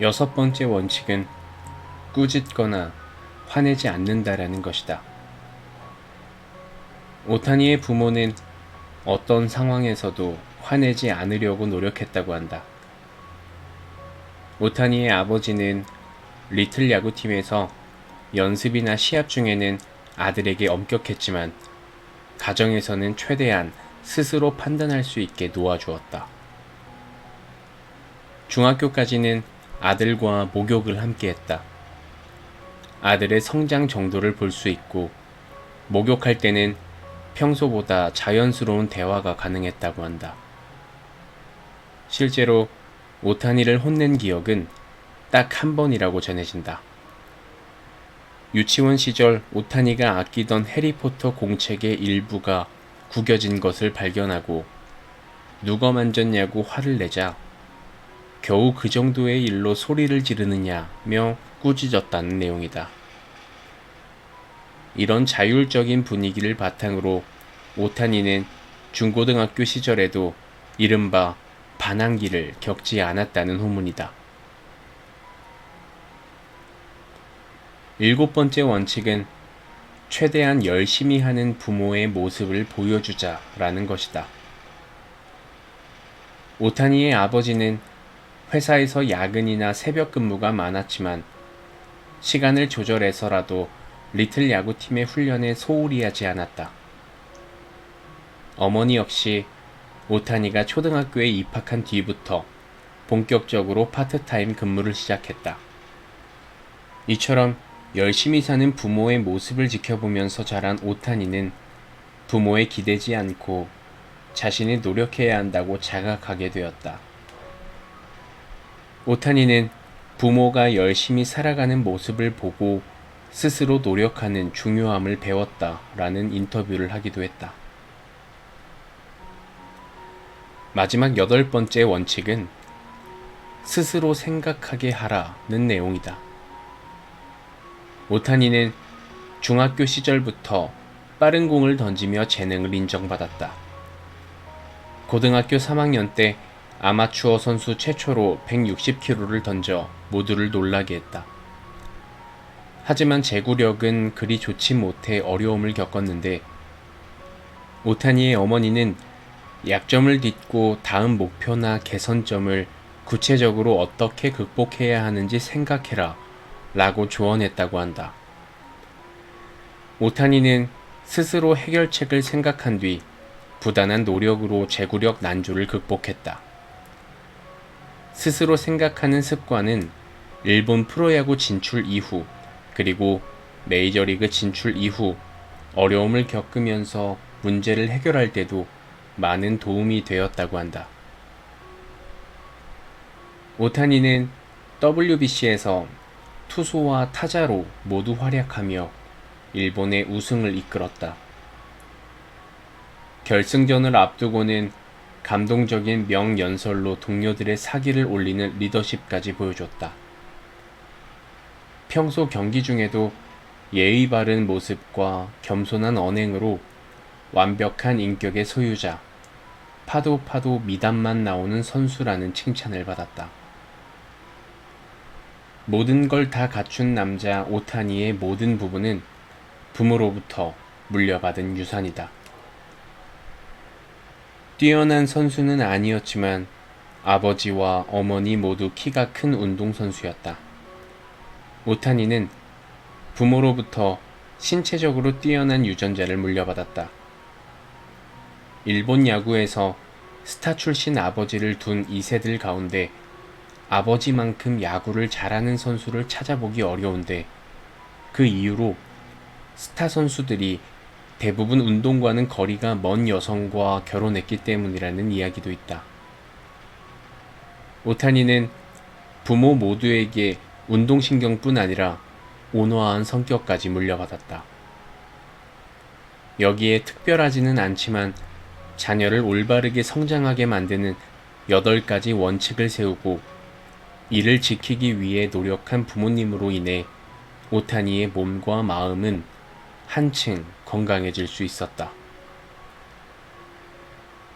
여섯 번째 원칙은 꾸짖거나 화내지 않는다라는 것이다. 오타니의 부모는 어떤 상황에서도 화내지 않으려고 노력했다고 한다. 오타니의 아버지는 리틀 야구팀에서 연습이나 시합 중에는 아들에게 엄격했지만 가정에서는 최대한 스스로 판단할 수 있게 놓아주었다. 중학교까지는 아들과 목욕을 함께했다. 아들의 성장 정도를 볼 수 있고 목욕할 때는 평소보다 자연스러운 대화가 가능했다고 한다. 실제로 오타니를 혼낸 기억은 딱 한 번이라고 전해진다. 유치원 시절 오타니가 아끼던 해리포터 공책의 일부가 구겨진 것을 발견하고 누가 만졌냐고 화를 내자 겨우 그 정도의 일로 소리를 지르느냐며 꾸짖었다는 내용이다. 이런 자율적인 분위기를 바탕으로 오타니는 중고등학교 시절에도 이른바 반항기를 겪지 않았다는 후문이다. 일곱 번째 원칙은 최대한 열심히 하는 부모의 모습을 보여주자라는 것이다. 오타니의 아버지는 회사에서 야근이나 새벽 근무가 많았지만 시간을 조절해서라도 리틀 야구팀의 훈련에 소홀히 하지 않았다. 어머니 역시 오타니가 초등학교에 입학한 뒤부터 본격적으로 파트타임 근무를 시작했다. 이처럼 열심히 사는 부모의 모습을 지켜보면서 자란 오타니는 부모에 기대지 않고 자신이 노력해야 한다고 자각하게 되었다. 오타니는 부모가 열심히 살아가는 모습을 보고 스스로 노력하는 중요함을 배웠다라는 인터뷰를 하기도 했다. 마지막 여덟 번째 원칙은 스스로 생각하게 하라는 내용이다. 오타니는 중학교 시절부터 빠른 공을 던지며 재능을 인정받았다. 고등학교 3학년 때 아마추어 선수 최초로 160km를 던져 모두를 놀라게 했다. 하지만 제구력은 그리 좋지 못해 어려움을 겪었는데 오타니의 어머니는 약점을 딛고 다음 목표나 개선점을 구체적으로 어떻게 극복해야 하는지 생각해라 라고 조언했다고 한다. 오타니는 스스로 해결책을 생각한 뒤 부단한 노력으로 제구력 난조를 극복했다. 스스로 생각하는 습관은 일본 프로야구 진출 이후 그리고 메이저리그 진출 이후 어려움을 겪으면서 문제를 해결할 때도 많은 도움이 되었다고 한다. 오타니는 WBC에서 투수와 타자로 모두 활약하며 일본의 우승을 이끌었다. 결승전을 앞두고는 감동적인 명연설로 동료들의 사기를 올리는 리더십까지 보여줬다. 평소 경기 중에도 예의 바른 모습과 겸손한 언행으로 완벽한 인격의 소유자, 파도 미담만 나오는 선수라는 칭찬을 받았다. 모든 걸 다 갖춘 남자 오타니의 모든 부분은 부모로부터 물려받은 유산이다. 뛰어난 선수는 아니었지만 아버지와 어머니 모두 키가 큰 운동선수였다. 오타니는 부모로부터 신체적으로 뛰어난 유전자를 물려받았다. 일본 야구에서 스타 출신 아버지를 둔 2세들 가운데 아버지만큼 야구를 잘하는 선수를 찾아보기 어려운데 그 이유로 스타 선수들이 대부분 운동과는 거리가 먼 여성과 결혼했기 때문이라는 이야기도 있다. 오타니는 부모 모두에게 운동신경뿐 아니라 온화한 성격까지 물려받았다. 여기에 특별하지는 않지만 자녀를 올바르게 성장하게 만드는 8가지 원칙을 세우고 이를 지키기 위해 노력한 부모님으로 인해 오타니의 몸과 마음은 한층 건강해질 수 있었다.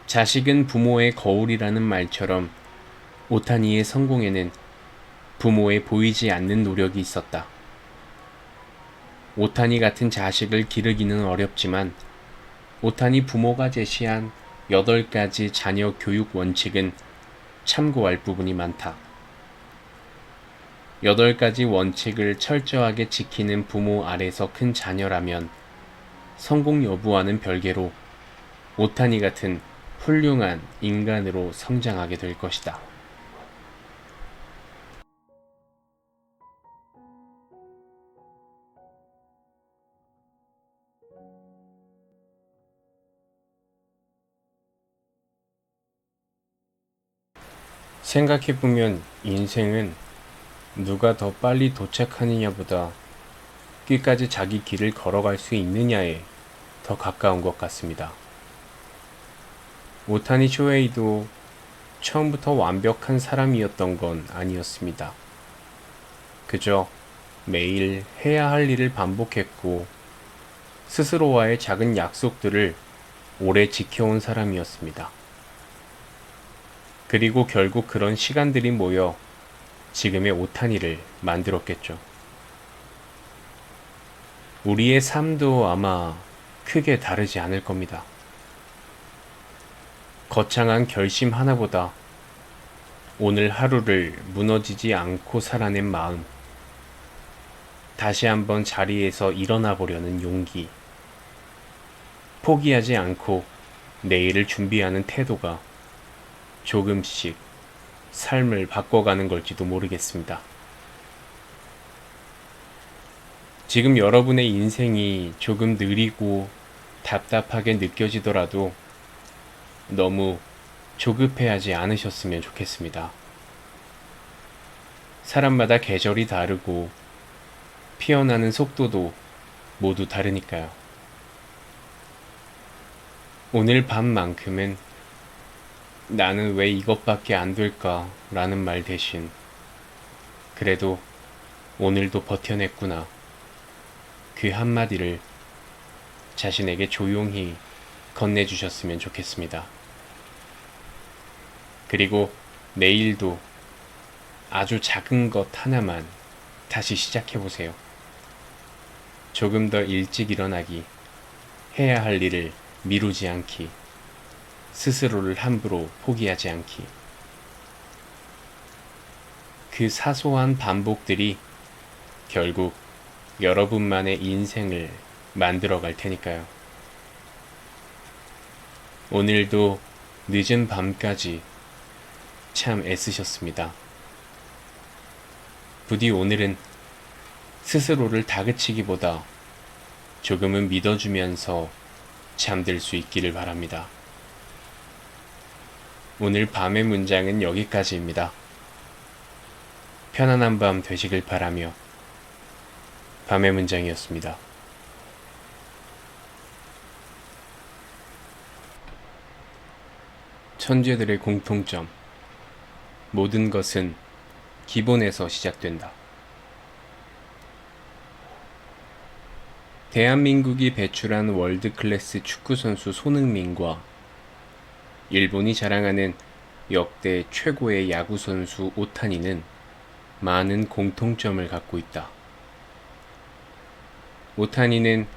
자식은 부모의 거울이라는 말처럼 오타니의 성공에는 부모의 보이지 않는 노력이 있었다. 오타니 같은 자식을 기르기는 어렵지만 오타니 부모가 제시한 8가지 자녀 교육 원칙은 참고할 부분이 많다. 8가지 원칙을 철저하게 지키는 부모 아래서 큰 자녀라면 성공 여부와는 별개로 오타니 같은 훌륭한 인간으로 성장하게 될 것이다. 생각해보면 인생은 누가 더 빨리 도착하느냐보다 끝까지 자기 길을 걸어갈 수 있느냐에 더 가까운 것 같습니다. 오타니 쇼헤이도 처음부터 완벽한 사람이었던 건 아니었습니다. 그저 매일 해야 할 일을 반복했고 스스로와의 작은 약속들을 오래 지켜온 사람이었습니다. 그리고 결국 그런 시간들이 모여 지금의 오타니를 만들었겠죠. 우리의 삶도 아마 크게 다르지 않을 겁니다. 거창한 결심 하나보다 오늘 하루를 무너지지 않고 살아낸 마음, 다시 한번 자리에서 일어나 보려는 용기, 포기하지 않고 내일을 준비하는 태도가 조금씩 삶을 바꿔가는 걸지도 모르겠습니다. 지금 여러분의 인생이 조금 느리고 답답하게 느껴지더라도 너무 조급해하지 않으셨으면 좋겠습니다. 사람마다 계절이 다르고 피어나는 속도도 모두 다르니까요. 오늘 밤만큼은 나는 왜 이것밖에 안 될까 라는 말 대신 그래도 오늘도 버텨냈구나 그 한마디를 자신에게 조용히 건네주셨으면 좋겠습니다. 그리고 내일도 아주 작은 것 하나만 다시 시작해보세요. 조금 더 일찍 일어나기, 해야 할 일을 미루지 않기, 스스로를 함부로 포기하지 않기. 그 사소한 반복들이 결국 여러분만의 인생을 만들어갈 테니까요. 오늘도 늦은 밤까지 참 애쓰셨습니다. 부디 오늘은 스스로를 다그치기보다 조금은 믿어주면서 잠들 수 있기를 바랍니다. 오늘 밤의 문장은 여기까지입니다. 편안한 밤 되시길 바라며 밤의 문장이었습니다. 천재들의 공통점. 모든 것은 기본에서 시작된다. 대한민국이 배출한 월드클래스 축구선수 손흥민과 일본이 자랑하는 역대 최고의 야구선수 오타니는 많은 공통점을 갖고 있다. 오타니는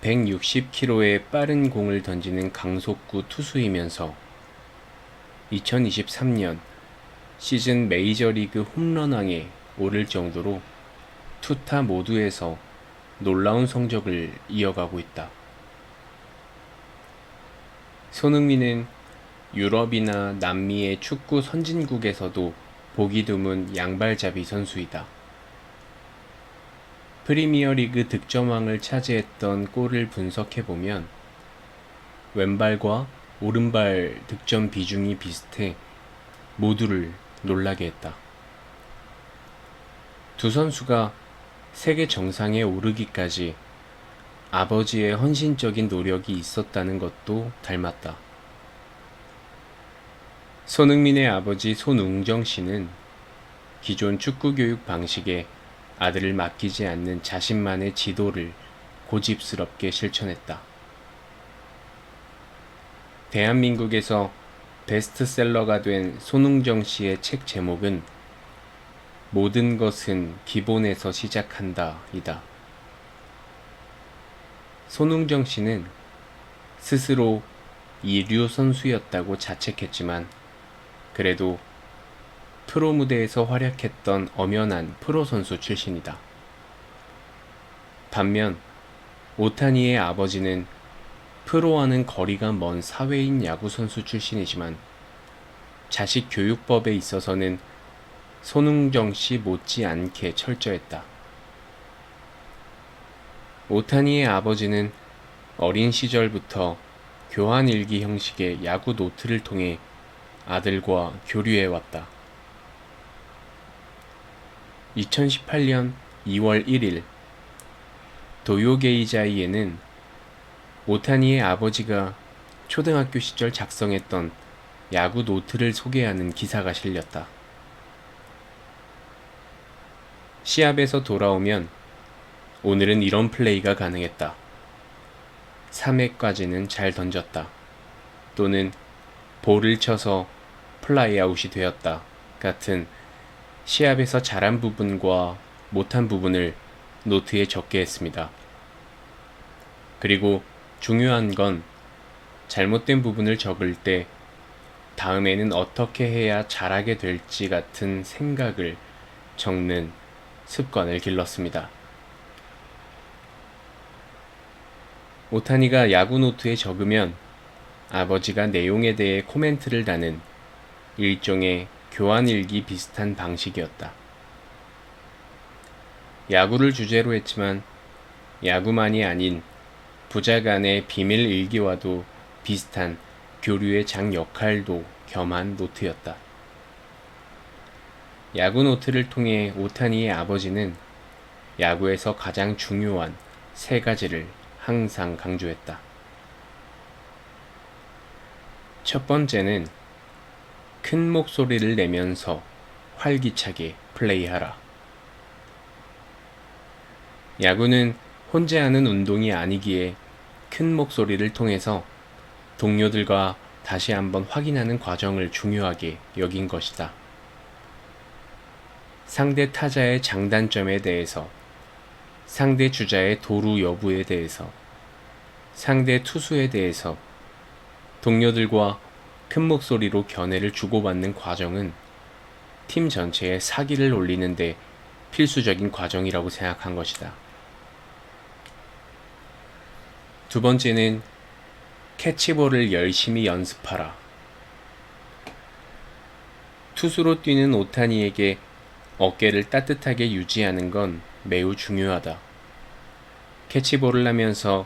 160km의 빠른 공을 던지는 강속구 투수이면서 2023년 시즌 메이저리그 홈런왕에 오를 정도로 투타 모두에서 놀라운 성적을 이어가고 있다. 손흥민은 유럽이나 남미의 축구 선진국에서도 보기 드문 양발잡이 선수이다. 프리미어리그 득점왕을 차지했던 골을 분석해보면 왼발과 오른발 득점 비중이 비슷해 모두를 놀라게 했다. 두 선수가 세계 정상에 오르기까지 아버지의 헌신적인 노력이 있었다는 것도 닮았다. 손흥민의 아버지 손웅정 씨는 기존 축구 교육 방식에 아들을 맡기지 않는 자신만의 지도를 고집스럽게 실천했다. 대한민국에서 베스트셀러가 된 손웅정 씨의 책 제목은 모든 것은 기본에서 시작한다 이다. 손흥정 씨는 스스로 이류 선수였다고 자책했지만 그래도 프로 무대에서 활약했던 엄연한 프로 선수 출신이다. 반면 오타니의 아버지는 프로와는 거리가 먼 사회인 야구 선수 출신이지만 자식 교육법에 있어서는 손흥정 씨 못지않게 철저했다. 오타니의 아버지는 어린 시절부터 교환일기 형식의 야구 노트를 통해 아들과 교류해왔다. 2018년 2월 1일 도요게이자이에는 오타니의 아버지가 초등학교 시절 작성했던 야구 노트를 소개하는 기사가 실렸다. 시합에서 돌아오면 오늘은 이런 플레이가 가능했다. 3회까지는 잘 던졌다. 또는 볼을 쳐서 플라이아웃이 되었다. 같은 시합에서 잘한 부분과 못한 부분을 노트에 적게 했습니다. 그리고 중요한 건 잘못된 부분을 적을 때 다음에는 어떻게 해야 잘하게 될지 같은 생각을 적는 습관을 길렀습니다. 오타니가 야구 노트에 적으면 아버지가 내용에 대해 코멘트를 다는 일종의 교환일기 비슷한 방식이었다. 야구를 주제로 했지만 야구만이 아닌 부자 간의 비밀 일기와도 비슷한 교류의 장 역할도 겸한 노트였다. 야구 노트를 통해 오타니의 아버지는 야구에서 가장 중요한 3가지를 항상 강조했다. 첫 번째는 큰 목소리를 내면서 활기차게 플레이하라. 야구는 혼자 하는 운동이 아니기에 큰 목소리를 통해서 동료들과 다시 한번 확인하는 과정을 중요하게 여긴 것이다. 상대 타자의 장단점에 대해서, 상대 주자의 도루 여부에 대해서, 상대 투수에 대해서 동료들과 큰 목소리로 견해를 주고받는 과정은 팀 전체의 사기를 올리는데 필수적인 과정이라고 생각한 것이다. 두 번째는 캐치볼을 열심히 연습하라. 투수로 뛰는 오타니에게 어깨를 따뜻하게 유지하는 건 매우 중요하다. 캐치볼을 하면서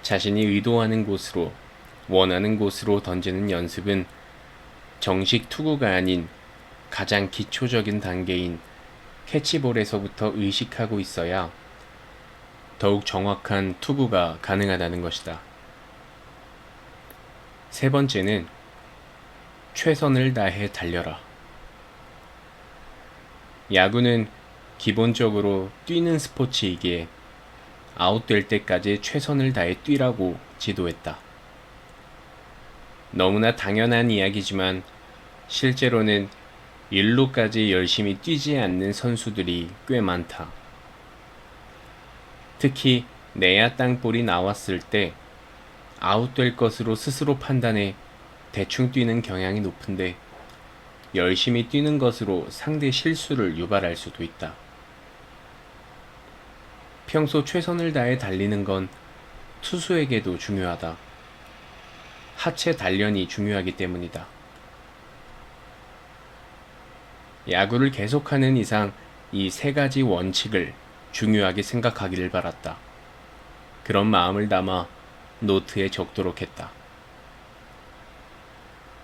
자신이 의도하는 곳으로, 원하는 곳으로 던지는 연습은 정식 투구가 아닌 가장 기초적인 단계인 캐치볼에서부터 의식하고 있어야 더욱 정확한 투구가 가능하다는 것이다. 세 번째는 최선을 다해 달려라. 야구는 기본적으로 뛰는 스포츠이기에 아웃될 때까지 최선을 다해 뛰라고 지도했다. 너무나 당연한 이야기지만 실제로는 1루까지 열심히 뛰지 않는 선수들이 꽤 많다. 특히 내야 땅볼이 나왔을 때 아웃될 것으로 스스로 판단해 대충 뛰는 경향이 높은데 열심히 뛰는 것으로 상대 실수를 유발할 수도 있다. 평소 최선을 다해 달리는 건 투수에게도 중요하다. 하체 단련이 중요하기 때문이다. 야구를 계속하는 이상 이 3가지 원칙을 중요하게 생각하기를 바랐다. 그런 마음을 담아 노트에 적도록 했다.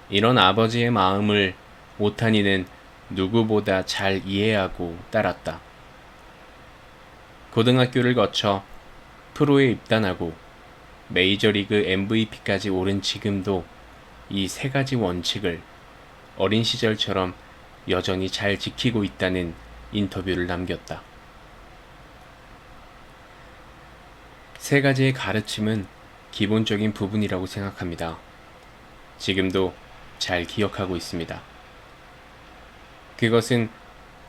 이런 아버지의 마음을 오타니는 누구보다 잘 이해하고 따랐다. 고등학교를 거쳐 프로에 입단하고 메이저리그 MVP까지 오른 지금도 이 3가지 원칙을 어린 시절처럼 여전히 잘 지키고 있다는 인터뷰를 남겼다. 3가지의 가르침은 기본적인 부분이라고 생각합니다. 지금도 잘 기억하고 있습니다. 그것은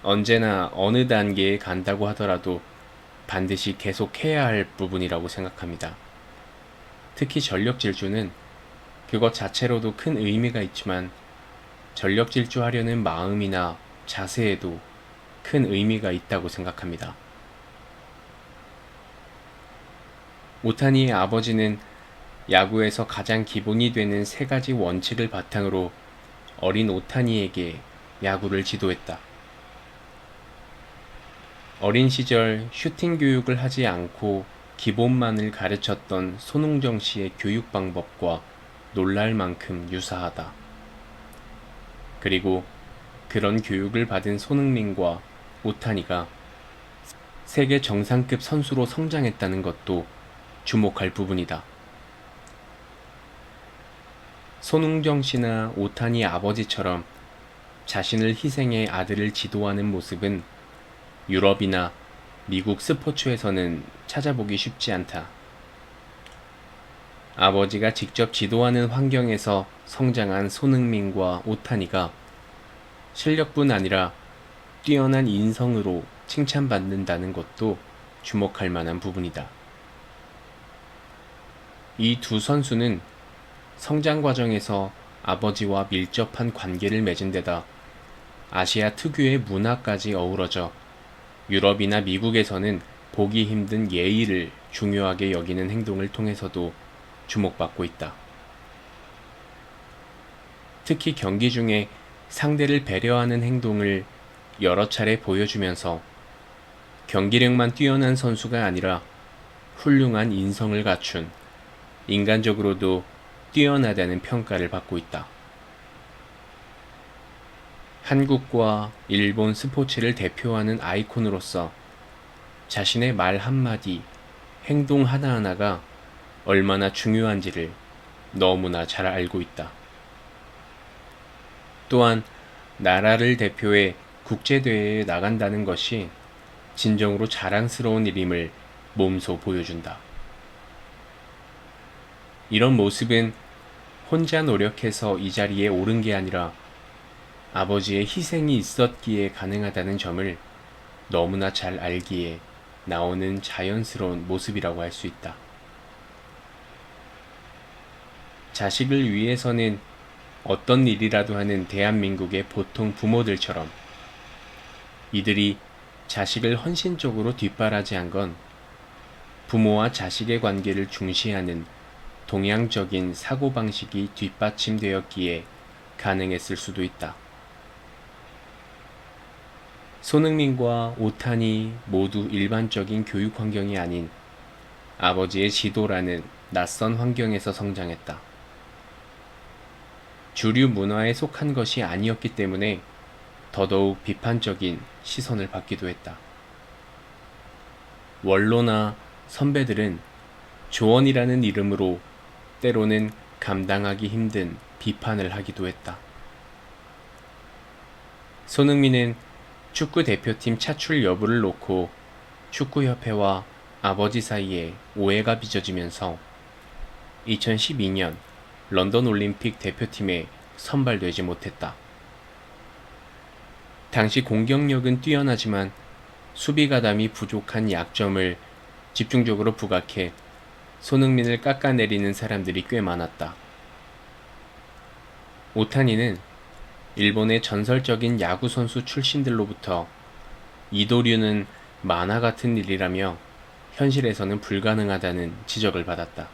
언제나 어느 단계에 간다고 하더라도 반드시 계속 해야 할 부분이라고 생각합니다. 특히 전력 질주는 그것 자체로도 큰 의미가 있지만 전력 질주하려는 마음이나 자세에도 큰 의미가 있다고 생각합니다. 오타니의 아버지는 야구에서 가장 기본이 되는 세 가지 원칙을 바탕으로 어린 오타니에게 야구를 지도했다. 어린 시절 슈팅 교육을 하지 않고 기본만을 가르쳤던 손흥정 씨의 교육 방법과 놀랄 만큼 유사하다. 그리고 그런 교육을 받은 손흥민과 오타니가 세계 정상급 선수로 성장했다는 것도 주목할 부분이다. 손흥정 씨나 오타니 아버지처럼 자신을 희생해 아들을 지도하는 모습은 유럽이나 미국 스포츠에서는 찾아보기 쉽지 않다. 아버지가 직접 지도하는 환경에서 성장한 손흥민과 오타니가 실력뿐 아니라 뛰어난 인성으로 칭찬받는다는 것도 주목할 만한 부분이다. 이 두 선수는 성장 과정에서 아버지와 밀접한 관계를 맺은 데다 아시아 특유의 문화까지 어우러져 유럽이나 미국에서는 보기 힘든 예의를 중요하게 여기는 행동을 통해서도 주목받고 있다. 특히 경기 중에 상대를 배려하는 행동을 여러 차례 보여주면서 경기력만 뛰어난 선수가 아니라 훌륭한 인성을 갖춘 인간적으로도 뛰어나다는 평가를 받고 있다. 한국과 일본 스포츠를 대표하는 아이콘으로서 자신의 말 한마디, 행동 하나하나가 얼마나 중요한지를 너무나 잘 알고 있다. 또한 나라를 대표해 국제대회에 나간다는 것이 진정으로 자랑스러운 일임을 몸소 보여준다. 이런 모습은 혼자 노력해서 이 자리에 오른 게 아니라 아버지의 희생이 있었기에 가능하다는 점을 너무나 잘 알기에 나오는 자연스러운 모습이라고 할 수 있다. 자식을 위해서는 어떤 일이라도 하는 대한민국의 보통 부모들처럼 이들이 자식을 헌신적으로 뒷바라지한 건 부모와 자식의 관계를 중시하는 동양적인 사고방식이 뒷받침되었기에 가능했을 수도 있다. 손흥민과 오타니 모두 일반적인 교육 환경이 아닌 아버지의 지도라는 낯선 환경에서 성장했다. 주류 문화에 속한 것이 아니었기 때문에 더더욱 비판적인 시선을 받기도 했다. 원로나 선배들은 조언이라는 이름으로 때로는 감당하기 힘든 비판을 하기도 했다. 손흥민은 축구 대표팀 차출 여부를 놓고 축구협회와 아버지 사이에 오해가 빚어지면서 2012년 런던 올림픽 대표팀에 선발되지 못했다. 당시 공격력은 뛰어나지만 수비 가담이 부족한 약점을 집중적으로 부각해 손흥민을 깎아내리는 사람들이 꽤 많았다. 오타니는 일본의 전설적인 야구선수 출신들로부터 이도류는 만화 같은 일이라며 현실에서는 불가능하다는 지적을 받았다.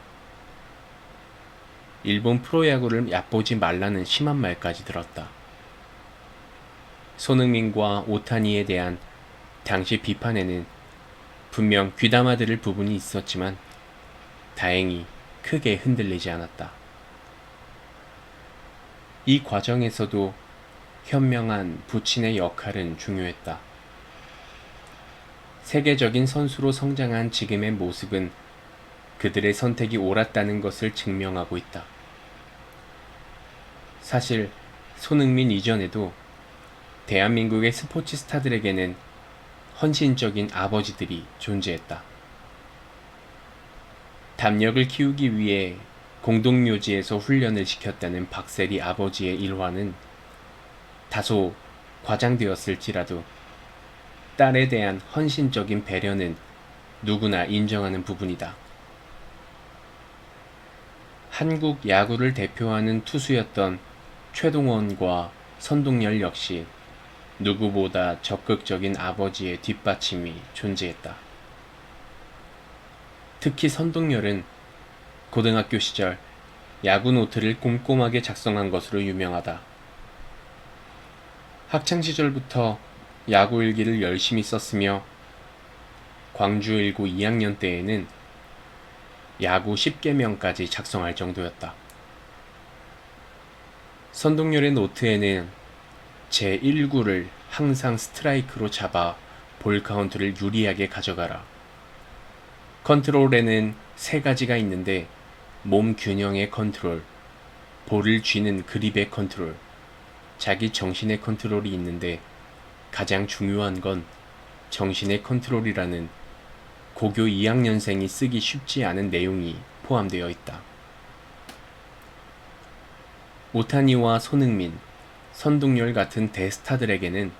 일본 프로야구를 얕보지 말라는 심한 말까지 들었다. 손흥민과 오타니에 대한 당시 비판에는 분명 귀담아 들을 부분이 있었지만 다행히 크게 흔들리지 않았다. 이 과정에서도 현명한 부친의 역할은 중요했다. 세계적인 선수로 성장한 지금의 모습은 그들의 선택이 옳았다는 것을 증명하고 있다. 사실 손흥민 이전에도 대한민국의 스포츠 스타들에게는 헌신적인 아버지들이 존재했다. 담력을 키우기 위해 공동묘지에서 훈련을 시켰다는 박세리 아버지의 일화는 다소 과장되었을지라도 딸에 대한 헌신적인 배려는 누구나 인정하는 부분이다. 한국 야구를 대표하는 투수였던 최동원과 선동열 역시 누구보다 적극적인 아버지의 뒷받침이 존재했다. 특히 선동열은 고등학교 시절 야구 노트를 꼼꼼하게 작성한 것으로 유명하다. 학창 시절부터 야구 일기를 열심히 썼으며 광주일고 2학년 때에는 야구 10개명까지 작성할 정도였다. 선동열의 노트에는 제1구를 항상 스트라이크로 잡아 볼 카운트를 유리하게 가져가라. 컨트롤에는 3가지가 있는데 몸 균형의 컨트롤, 볼을 쥐는 그립의 컨트롤, 자기 정신의 컨트롤이 있는데 가장 중요한 건 정신의 컨트롤이라는 고교 2학년생이 쓰기 쉽지 않은 내용이 포함되어 있다. 오타니와 손흥민, 선동열 같은 대스타들에게는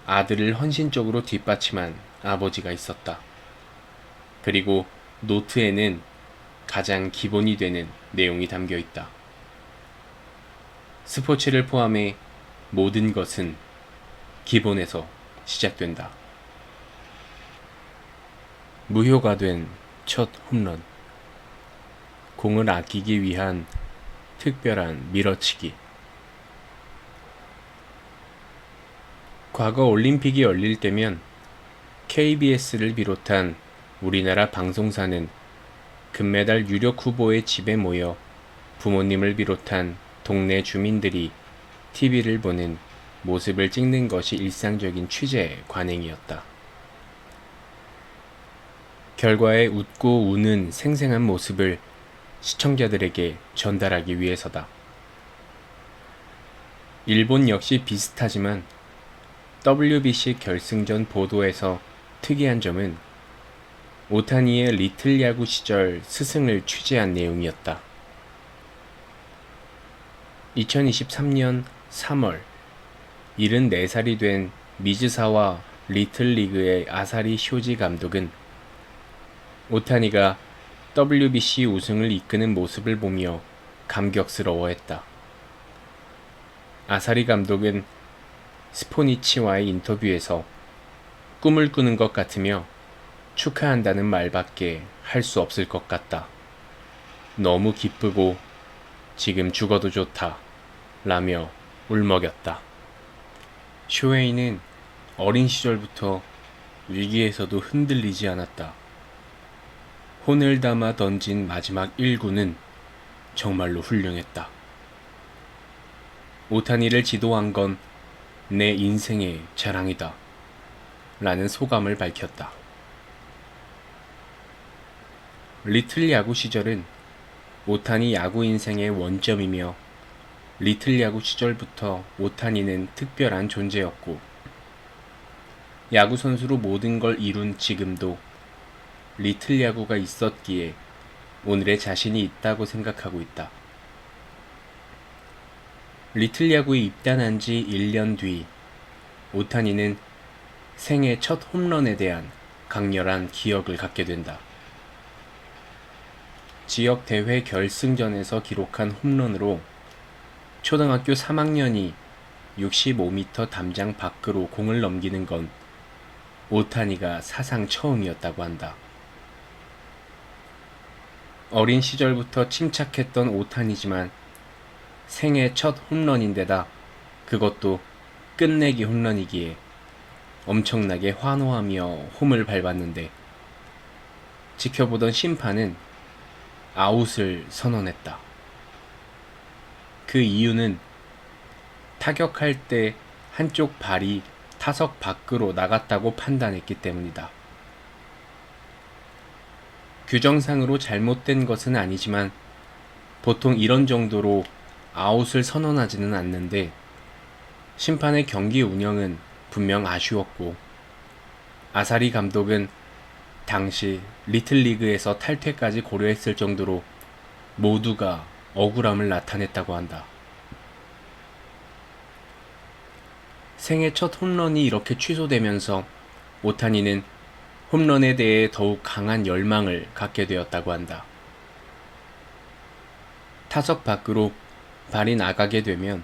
아들을 헌신적으로 뒷받침한 아버지가 있었다. 그리고 노트에는 가장 기본이 되는 내용이 담겨 있다. 스포츠를 포함해 모든 것은 기본에서 시작된다. 무효가 된 첫 홈런. 공을 아끼기 위한 특별한 밀어치기. 과거 올림픽이 열릴 때면 KBS를 비롯한 우리나라 방송사는 금메달 유력 후보의 집에 모여 부모님을 비롯한 동네 주민들이 TV를 보는 모습을 찍는 것이 일상적인 취재 관행이었다. 결과에 웃고 우는 생생한 모습을 시청자들에게 전달하기 위해서다. 일본 역시 비슷하지만 WBC 결승전 보도에서 특이한 점은 오타니의 리틀 야구 시절 스승을 취재한 내용이었다. 2023년 3월 74살이 된 미즈사와 리틀 리그의 아사리 쇼지 감독은 오타니가 WBC 우승을 이끄는 모습을 보며 감격스러워했다. 아사리 감독은 스포니치와의 인터뷰에서 꿈을 꾸는 것 같으며 축하한다는 말밖에 할 수 없을 것 같다. 너무 기쁘고 지금 죽어도 좋다. 라며 울먹였다. 쇼헤이는 어린 시절부터 위기에서도 흔들리지 않았다. 혼을 담아 던진 마지막 1구는 정말로 훌륭했다. 오타니를 지도한 건 내 인생의 자랑이다. 라는 소감을 밝혔다. 리틀 야구 시절은 오타니 야구 인생의 원점이며 리틀 야구 시절부터 오타니는 특별한 존재였고 야구 선수로 모든 걸 이룬 지금도 리틀 야구가 있었기에 오늘의 자신이 있다고 생각하고 있다. 리틀 야구에 입단한 지 1년 뒤 오타니는 생애 첫 홈런에 대한 강렬한 기억을 갖게 된다. 지역 대회 결승전에서 기록한 홈런으로 초등학교 3학년이 65m 담장 밖으로 공을 넘기는 건 오타니가 사상 처음이었다고 한다. 어린 시절부터 침착했던 오타니지만 생애 첫 홈런인데다 그것도 끝내기 홈런이기에 엄청나게 환호하며 홈을 밟았는데 지켜보던 심판은 아웃을 선언했다. 그 이유는 타격할 때 한쪽 발이 타석 밖으로 나갔다고 판단했기 때문이다. 규정상으로 잘못된 것은 아니지만 보통 이런 정도로 아웃을 선언하지는 않는데 심판의 경기 운영은 분명 아쉬웠고 아사리 감독은 당시 리틀리그에서 탈퇴까지 고려했을 정도로 모두가 억울함을 나타냈다고 한다. 생애 첫 홈런이 이렇게 취소되면서 오타니는 홈런에 대해 더욱 강한 열망을 갖게 되었다고 한다. 타석 밖으로 발이 나가게 되면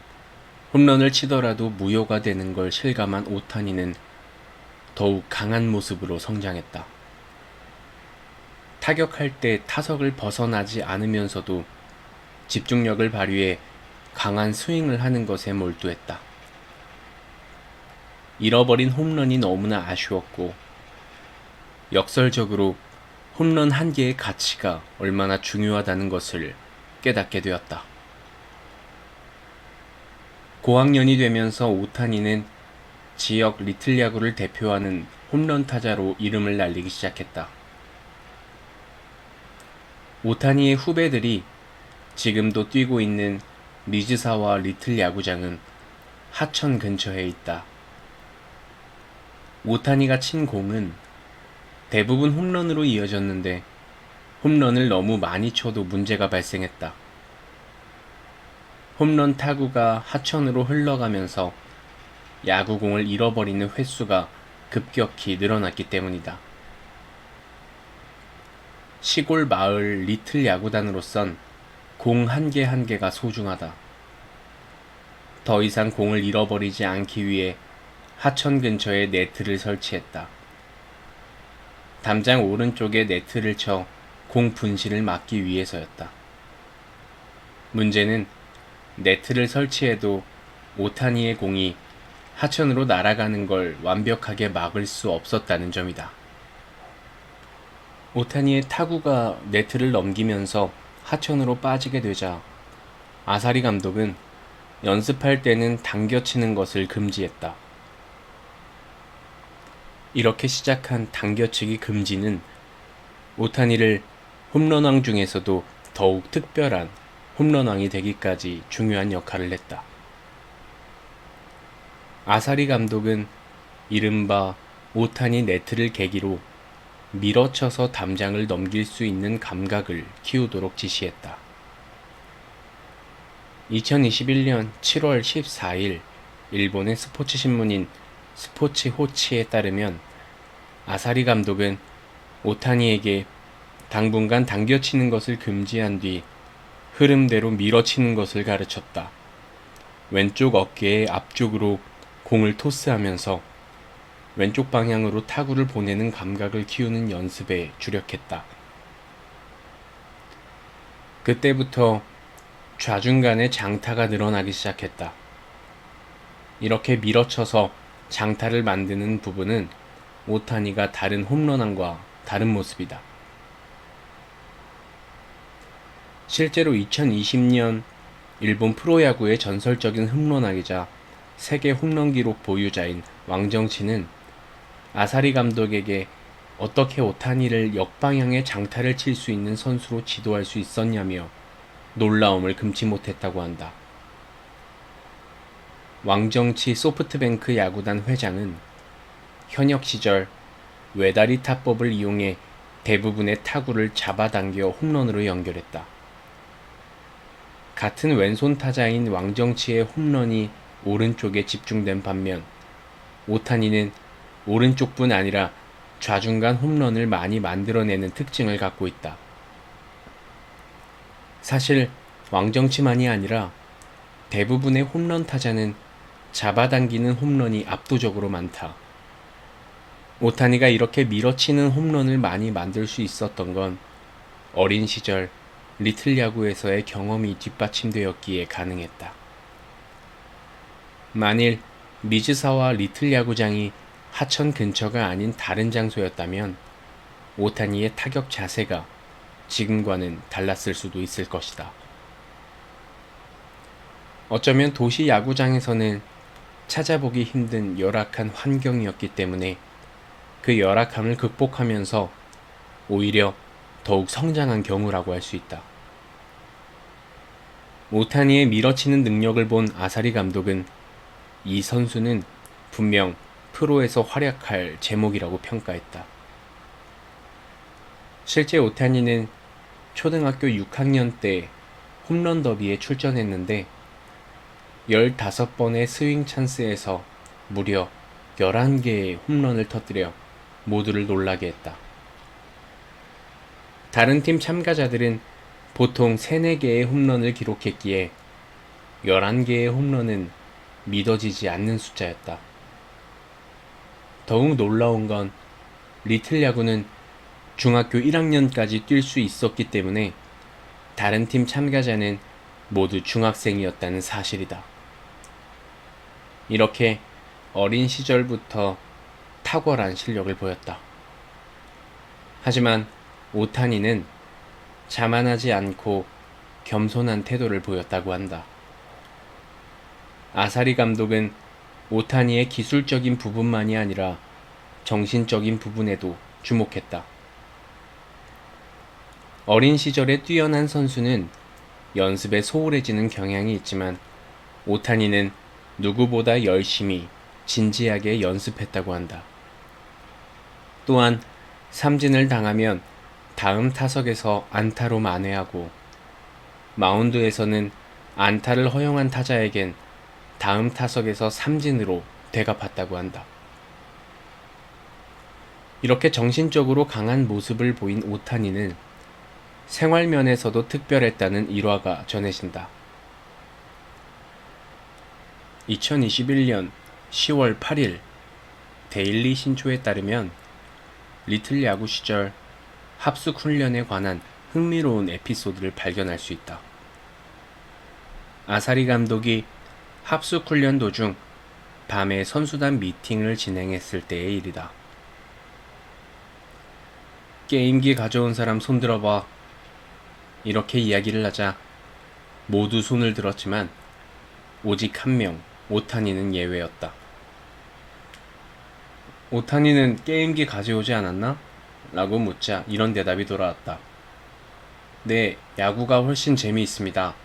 홈런을 치더라도 무효가 되는 걸 실감한 오타니는 더욱 강한 모습으로 성장했다. 타격할 때 타석을 벗어나지 않으면서도 집중력을 발휘해 강한 스윙을 하는 것에 몰두했다. 잃어버린 홈런이 너무나 아쉬웠고 역설적으로 홈런 한 개의 가치가 얼마나 중요하다는 것을 깨닫게 되었다. 고학년이 되면서 오타니는 지역 리틀 야구를 대표하는 홈런 타자로 이름을 날리기 시작했다. 오타니의 후배들이 지금도 뛰고 있는 미즈사와 리틀 야구장은 하천 근처에 있다. 오타니가 친 공은 대부분 홈런으로 이어졌는데 홈런을 너무 많이 쳐도 문제가 발생했다. 홈런 타구가 하천으로 흘러가면서 야구공을 잃어버리는 횟수가 급격히 늘어났기 때문이다. 시골 마을 리틀 야구단으로선 공 한 개 한 개가 소중하다. 더 이상 공을 잃어버리지 않기 위해 하천 근처에 네트를 설치했다. 담장 오른쪽에 네트를 쳐 공 분실을 막기 위해서였다. 문제는 네트를 설치해도 오타니의 공이 하천으로 날아가는 걸 완벽하게 막을 수 없었다는 점이다. 오타니의 타구가 네트를 넘기면서 하천으로 빠지게 되자 아사리 감독은 연습할 때는 당겨치는 것을 금지했다. 이렇게 시작한 당겨치기 금지는 오타니를 홈런왕 중에서도 더욱 특별한 홈런왕이 되기까지 중요한 역할을 했다. 아사리 감독은 이른바 오타니 네트를 계기로 밀어쳐서 담장을 넘길 수 있는 감각을 키우도록 지시했다. 2021년 7월 14일 일본의 스포츠 신문인 스포츠 호치에 따르면 아사리 감독은 오타니에게 당분간 당겨치는 것을 금지한 뒤 흐름대로 밀어치는 것을 가르쳤다. 왼쪽 어깨의 앞쪽으로 공을 토스하면서 왼쪽 방향으로 타구를 보내는 감각을 키우는 연습에 주력했다. 그때부터 좌중간에 장타가 늘어나기 시작했다. 이렇게 밀어쳐서 장타를 만드는 부분은 오타니가 다른 홈런왕과 다른 모습이다. 실제로 2020년 일본 프로야구의 전설적인 홈런왕이자 세계 홈런 기록 보유자인 왕정치는 아사리 감독에게 어떻게 오타니를 역방향의 장타를 칠 수 있는 선수로 지도할 수 있었냐며 놀라움을 금치 못했다고 한다. 왕정치 소프트뱅크 야구단 회장은 현역 시절 외다리 타법을 이용해 대부분의 타구를 잡아당겨 홈런으로 연결했다. 같은 왼손 타자인 왕정치의 홈런이 오른쪽에 집중된 반면 오타니는 오른쪽뿐 아니라 좌중간 홈런을 많이 만들어내는 특징을 갖고 있다. 사실 왕정치만이 아니라 대부분의 홈런 타자는 잡아당기는 홈런이 압도적으로 많다. 오타니가 이렇게 밀어치는 홈런을 많이 만들 수 있었던 건 어린 시절 리틀 야구에서의 경험이 뒷받침되었기에 가능했다. 만일 미즈사와 리틀 야구장이 하천 근처가 아닌 다른 장소였다면 오타니의 타격 자세가 지금과는 달랐을 수도 있을 것이다. 어쩌면 도시 야구장에서는 찾아보기 힘든 열악한 환경이었기 때문에 그 열악함을 극복하면서 오히려 더욱 성장한 경우라고 할 수 있다. 오타니의 밀어치는 능력을 본 아사리 감독은 이 선수는 분명 프로에서 활약할 제목이라고 평가했다. 실제 오타니는 초등학교 6학년 때 홈런 더비에 출전했는데 15번의 스윙 찬스에서 무려 11개의 홈런을 터뜨려 모두를 놀라게 했다. 다른 팀 참가자들은 보통 3, 4개의 홈런을 기록했기에 11개의 홈런은 믿어지지 않는 숫자였다. 더욱 놀라운 건 리틀 야구는 중학교 1학년까지 뛸 수 있었기 때문에 다른 팀 참가자는 모두 중학생이었다는 사실이다. 이렇게 어린 시절부터 탁월한 실력을 보였다. 하지만 오타니는 자만하지 않고 겸손한 태도를 보였다고 한다. 아사리 감독은 오타니의 기술적인 부분만이 아니라 정신적인 부분에도 주목했다. 어린 시절에 뛰어난 선수는 연습에 소홀해지는 경향이 있지만 오타니는 누구보다 열심히 진지하게 연습했다고 한다. 또한 삼진을 당하면 다음 타석에서 안타로 만회하고 마운드에서는 안타를 허용한 타자에겐 다음 타석에서 삼진으로 되갚았다고 한다. 이렇게 정신적으로 강한 모습을 보인 오타니는 생활면에서도 특별했다는 일화가 전해진다. 2021년 10월 8일 데일리 신초에 따르면 리틀 야구 시절 합숙 훈련에 관한 흥미로운 에피소드를 발견할 수 있다. 아사리 감독이 합숙 훈련 도중 밤에 선수단 미팅을 진행했을 때의 일이다. 게임기 가져온 사람 손 들어봐. 이렇게 이야기를 하자 모두 손을 들었지만 오직 한 명, 오타니는 예외였다. 오타니는 게임기 가져오지 않았나? 라고 묻자 이런 대답이 돌아왔다. 네, 야구가 훨씬 재미있습니다.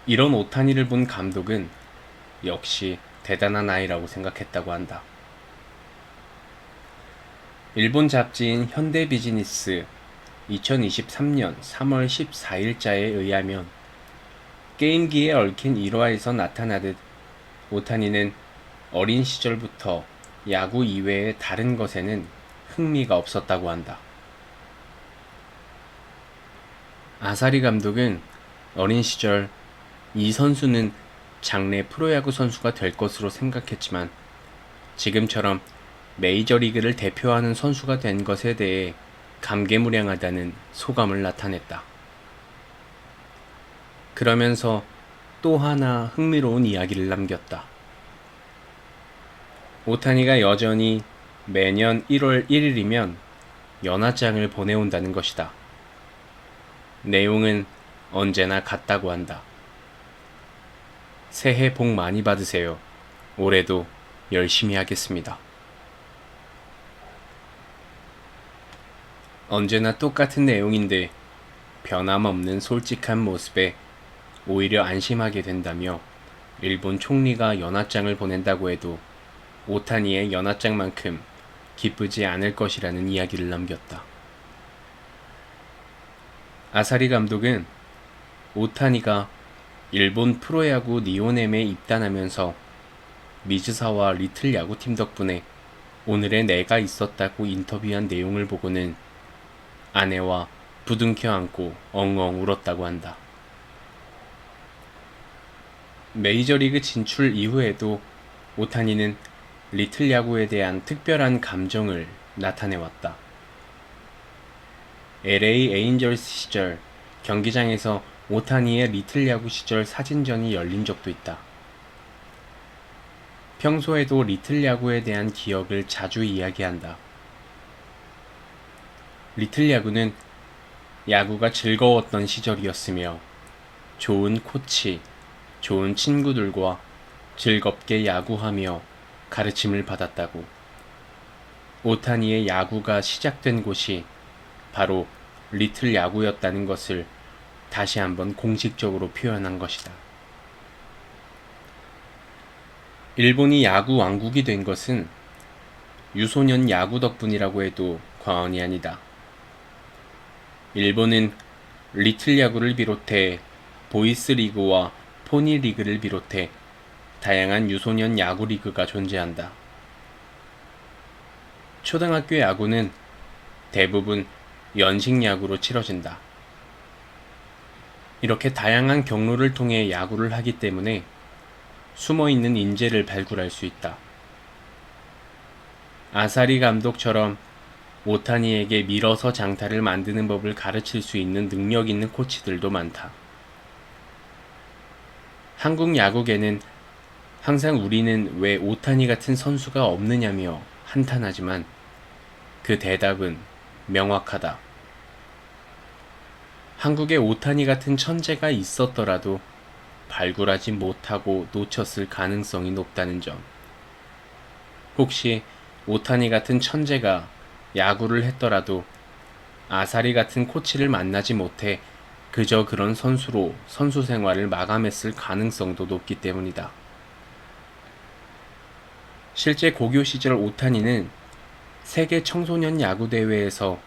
이런 오타니를 본 감독은 역시 대단한 아이라고 생각했다고 한다. 일본 잡지인 현대비즈니스 2023년 3월 14일자에 의하면 게임기에 얽힌 1화에서 나타나듯 오타니는 어린 시절부터 야구 이외의 다른 것에는 흥미가 없었다고 한다. 아사리 감독은 어린 시절 이 선수는 장래 프로야구 선수가 될 것으로 생각했지만 지금처럼 메이저리그를 대표하는 선수가 된 것에 대해 감개무량하다는 소감을 나타냈다. 그러면서 또 하나 흥미로운 이야기를 남겼다. 오타니가 여전히 매년 1월 1일이면 연하장을 보내온다는 것이다. 내용은 언제나 같다고 한다. 새해 복 많이 받으세요. 올해도 열심히 하겠습니다. 언제나 똑같은 내용인데 변함없는 솔직한 모습에 오히려 안심하게 된다며 일본 총리가 연하장을 보낸다고 해도 오타니의 연하장만큼 기쁘지 않을 것이라는 이야기를 남겼다. 아사리 감독은 오타니가 일본 프로야구 니온엠에 입단하면서 미즈사와 리틀 야구팀 덕분에 오늘의 내가 있었다고 인터뷰한 내용을 보고는 아내와 부둥켜 안고 엉엉 울었다고 한다. 메이저리그 진출 이후에도 오타니는 리틀 야구에 대한 특별한 감정을 나타내왔다. LA 에인절스 시절 경기장에서 오타니의 리틀 야구 시절 사진전이 열린 적도 있다. 평소에도 리틀 야구에 대한 기억을 자주 이야기한다. 리틀 야구는 야구가 즐거웠던 시절이었으며 좋은 코치, 좋은 친구들과 즐겁게 야구하며 가르침을 받았다고. 오타니의 야구가 시작된 곳이 바로 리틀 야구였다는 것을 다시 한번 공식적으로 표현한 것이다. 일본이 야구 왕국이 된 것은 유소년 야구 덕분이라고 해도 과언이 아니다. 일본은 리틀 야구를 비롯해 보이스 리그와 포니 리그를 비롯해 다양한 유소년 야구 리그가 존재한다. 초등학교 야구는 대부분 연식 야구로 치러진다. 이렇게 다양한 경로를 통해 야구를 하기 때문에 숨어있는 인재를 발굴할 수 있다. 아사리 감독처럼 오타니에게 밀어서 장타를 만드는 법을 가르칠 수 있는 능력 있는 코치들도 많다. 한국 야구계는 항상 우리는 왜 오타니 같은 선수가 없느냐며 한탄하지만 그 대답은 명확하다. 한국에 오타니 같은 천재가 있었더라도 발굴하지 못하고 놓쳤을 가능성이 높다는 점. 혹시 오타니 같은 천재가 야구를 했더라도 아사리 같은 코치를 만나지 못해 그저 그런 선수로 선수 생활을 마감했을 가능성도 높기 때문이다. 실제 고교 시절 오타니는 세계 청소년 야구 대회에서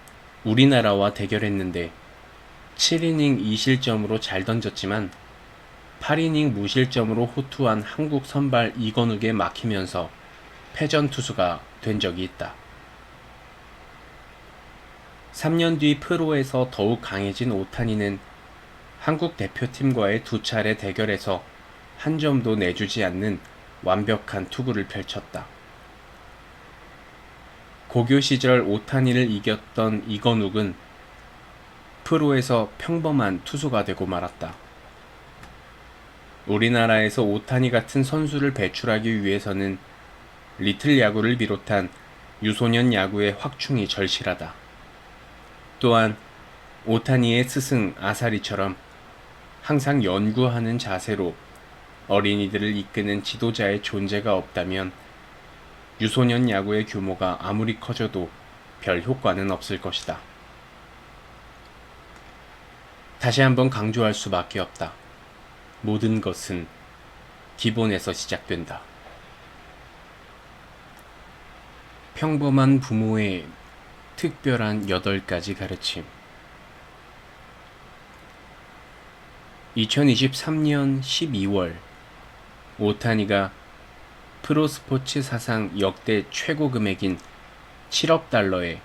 우리나라와 대결했는데 7이닝 2실점으로 잘 던졌지만 8이닝 무실점으로 호투한 한국 선발 이건욱에 막히면서 패전 투수가 된 적이 있다. 3년 뒤 프로에서 더욱 강해진 오타니는 한국 대표팀과의 2차례 대결에서 한 점도 내주지 않는 완벽한 투구를 펼쳤다. 고교 시절 오타니를 이겼던 이건욱은 프로에서 평범한 투수가 되고 말았다. 우리나라에서 오타니 같은 선수를 배출하기 위해서는 리틀 야구를 비롯한 유소년 야구의 확충이 절실하다. 또한 오타니의 스승 아사리처럼 항상 연구하는 자세로 어린이들을 이끄는 지도자의 존재가 없다면 유소년 야구의 규모가 아무리 커져도 별 효과는 없을 것이다. 다시 한번 강조할 수밖에 없다. 모든 것은 기본에서 시작된다. 평범한 부모의 특별한 8가지 가르침. 2023년 12월 오타니가 프로스포츠 사상 역대 최고 금액인 7억 달러에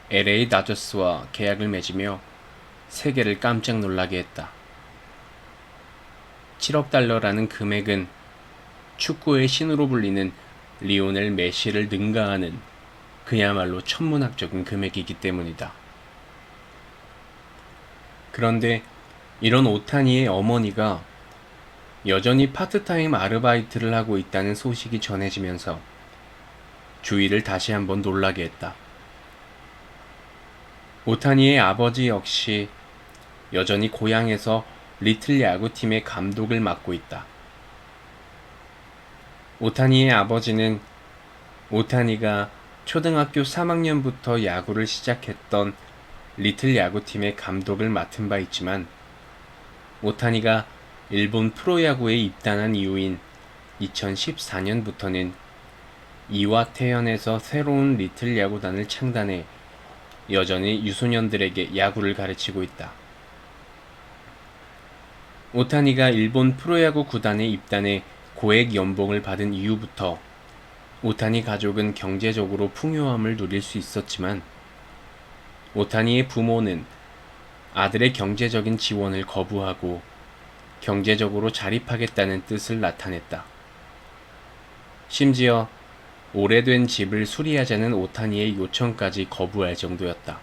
LA 다저스와 계약을 맺으며 세계를 깜짝 놀라게 했다. 7억 달러라는 금액은 축구의 신으로 불리는 리오넬 메시를 능가하는 그야말로 천문학적인 금액이기 때문이다. 그런데 이런 오타니의 어머니가 여전히 파트타임 아르바이트를 하고 있다는 소식이 전해지면서 주위를 다시 한번 놀라게 했다. 오타니의 아버지 역시 여전히 고향에서 리틀 야구팀의 감독을 맡고 있다. 오타니의 아버지는 오타니가 초등학교 3학년부터 야구를 시작했던 리틀 야구팀의 감독을 맡은 바 있지만 오타니가 일본 프로야구에 입단한 이후인 2014년부터는 이와테현에서 새로운 리틀 야구단을 창단해 여전히 유소년들에게 야구를 가르치고 있다. 오타니가 일본 프로야구 구단에 입단해 고액 연봉을 받은 이후부터 오타니 가족은 경제적으로 풍요함을 누릴 수 있었지만 오타니의 부모는 아들의 경제적인 지원을 거부하고 경제적으로 자립하겠다는 뜻을 나타냈다. 심지어 오래된 집을 수리하자는 오타니의 요청까지 거부할 정도였다.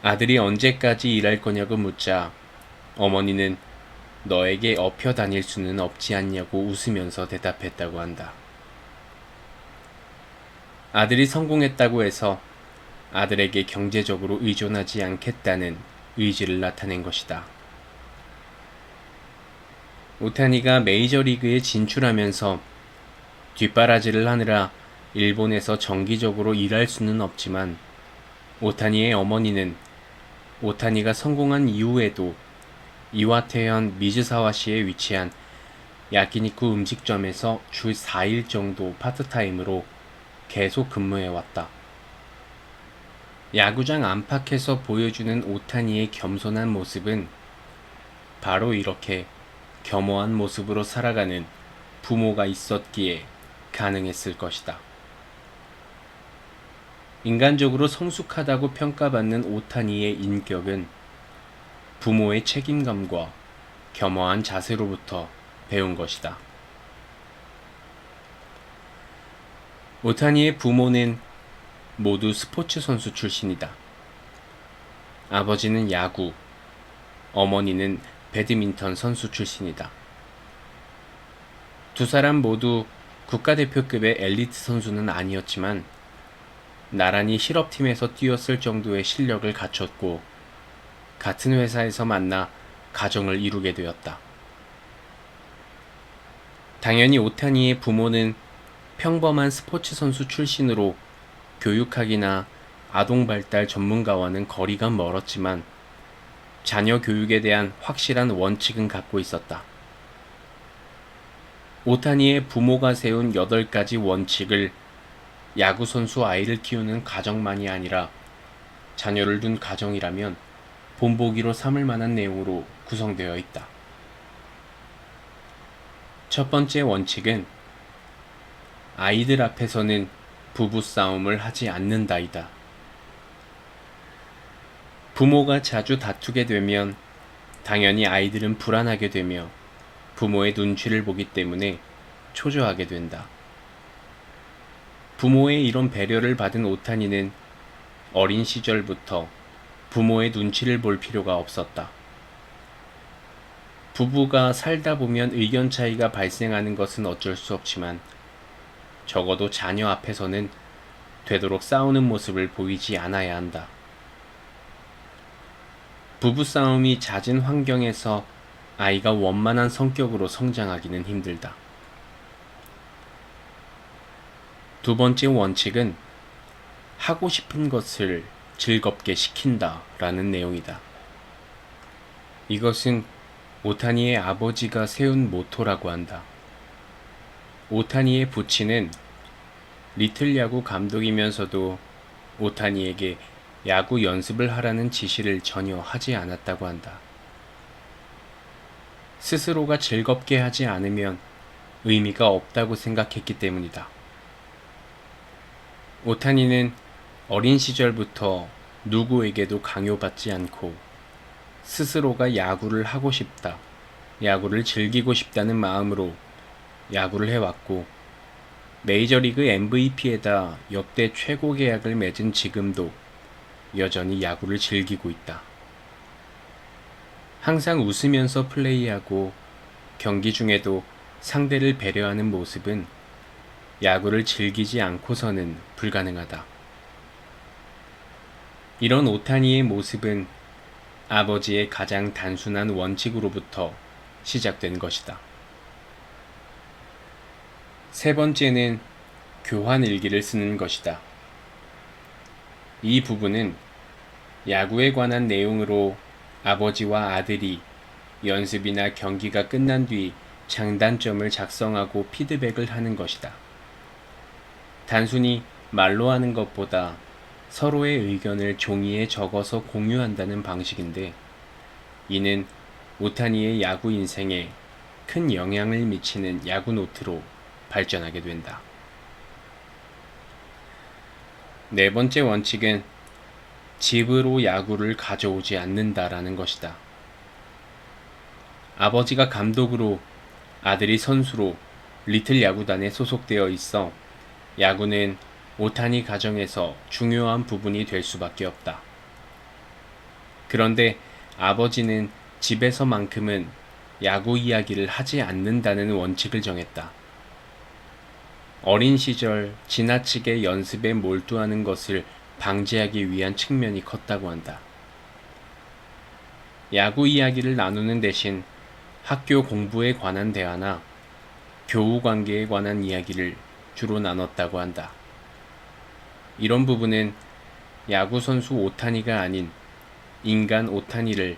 아들이 언제까지 일할 거냐고 묻자 어머니는 너에게 업혀 다닐 수는 없지 않냐고 웃으면서 대답했다고 한다. 아들이 성공했다고 해서 아들에게 경제적으로 의존하지 않겠다는 의지를 나타낸 것이다. 오타니가 메이저리그에 진출하면서 뒷바라지를 하느라 일본에서 정기적으로 일할 수는 없지만 오타니의 어머니는 오타니가 성공한 이후에도 이와테현 미즈사와시에 위치한 야키니쿠 음식점에서 주 4일 정도 파트타임으로 계속 근무해왔다. 야구장 안팎에서 보여주는 오타니의 겸손한 모습은 바로 이렇게 겸허한 모습으로 살아가는 부모가 있었기에 가능했을 것이다. 인간적으로 성숙하다고 평가받는 오타니의 인격은 부모의 책임감과 겸허한 자세로부터 배운 것이다. 오타니의 부모는 모두 스포츠 선수 출신이다. 아버지는 야구, 어머니는 배드민턴 선수 출신이다. 두 사람 모두 국가대표급의 엘리트 선수는 아니었지만 나란히 실업팀에서 뛰었을 정도의 실력을 갖췄고 같은 회사에서 만나 가정을 이루게 되었다. 당연히 오타니의 부모는 평범한 스포츠 선수 출신으로 교육학이나 아동발달 전문가와는 거리가 멀었지만 자녀 교육에 대한 확실한 원칙은 갖고 있었다. 오타니의 부모가 세운 8가지 원칙을 야구선수 아이를 키우는 가정만이 아니라 자녀를 둔 가정이라면 본보기로 삼을 만한 내용으로 구성되어 있다. 첫 번째 원칙은 아이들 앞에서는 부부싸움을 하지 않는다이다. 부모가 자주 다투게 되면 당연히 아이들은 불안하게 되며 부모의 눈치를 보기 때문에 초조하게 된다. 부모의 이런 배려를 받은 오타니는 어린 시절부터 부모의 눈치를 볼 필요가 없었다. 부부가 살다 보면 의견 차이가 발생하는 것은 어쩔 수 없지만 적어도 자녀 앞에서는 되도록 싸우는 모습을 보이지 않아야 한다. 부부싸움이 잦은 환경에서 아이가 원만한 성격으로 성장하기는 힘들다. 두 번째 원칙은 하고 싶은 것을 즐겁게 시킨다 라는 내용이다. 이것은 오타니의 아버지가 세운 모토라고 한다. 오타니의 부친은 리틀 야구 감독이면서도 오타니에게 야구 연습을 하라는 지시를 전혀 하지 않았다고 한다. 스스로가 즐겁게 하지 않으면 의미가 없다고 생각했기 때문이다. 오타니는 어린 시절부터 누구에게도 강요받지 않고 스스로가 야구를 하고 싶다, 야구를 즐기고 싶다는 마음으로 야구를 해왔고 메이저리그 MVP에다 역대 최고 계약을 맺은 지금도 여전히 야구를 즐기고 있다. 항상 웃으면서 플레이하고 경기 중에도 상대를 배려하는 모습은 야구를 즐기지 않고서는 불가능하다. 이런 오타니의 모습은 아버지의 가장 단순한 원칙으로부터 시작된 것이다. 세 번째는 교환 일기를 쓰는 것이다. 이 부분은 야구에 관한 내용으로 아버지와 아들이 연습이나 경기가 끝난 뒤 장단점을 작성하고 피드백을 하는 것이다. 단순히 말로 하는 것보다 서로의 의견을 종이에 적어서 공유한다는 방식인데 이는 오타니의 야구 인생에 큰 영향을 미치는 야구 노트로 발전하게 된다. 네 번째 원칙은 집으로 야구를 가져오지 않는다라는 것이다. 아버지가 감독으로 아들이 선수로 리틀 야구단에 소속되어 있어 야구는 오타니 가정에서 중요한 부분이 될 수밖에 없다. 그런데 아버지는 집에서만큼은 야구 이야기를 하지 않는다는 원칙을 정했다. 어린 시절 지나치게 연습에 몰두하는 것을 방지하기 위한 측면이 컸다고 한다. 야구 이야기를 나누는 대신 학교 공부에 관한 대화나 교우 관계에 관한 이야기를 주로 나눴다고 한다. 이런 부분은 야구 선수 오타니가 아닌 인간 오타니를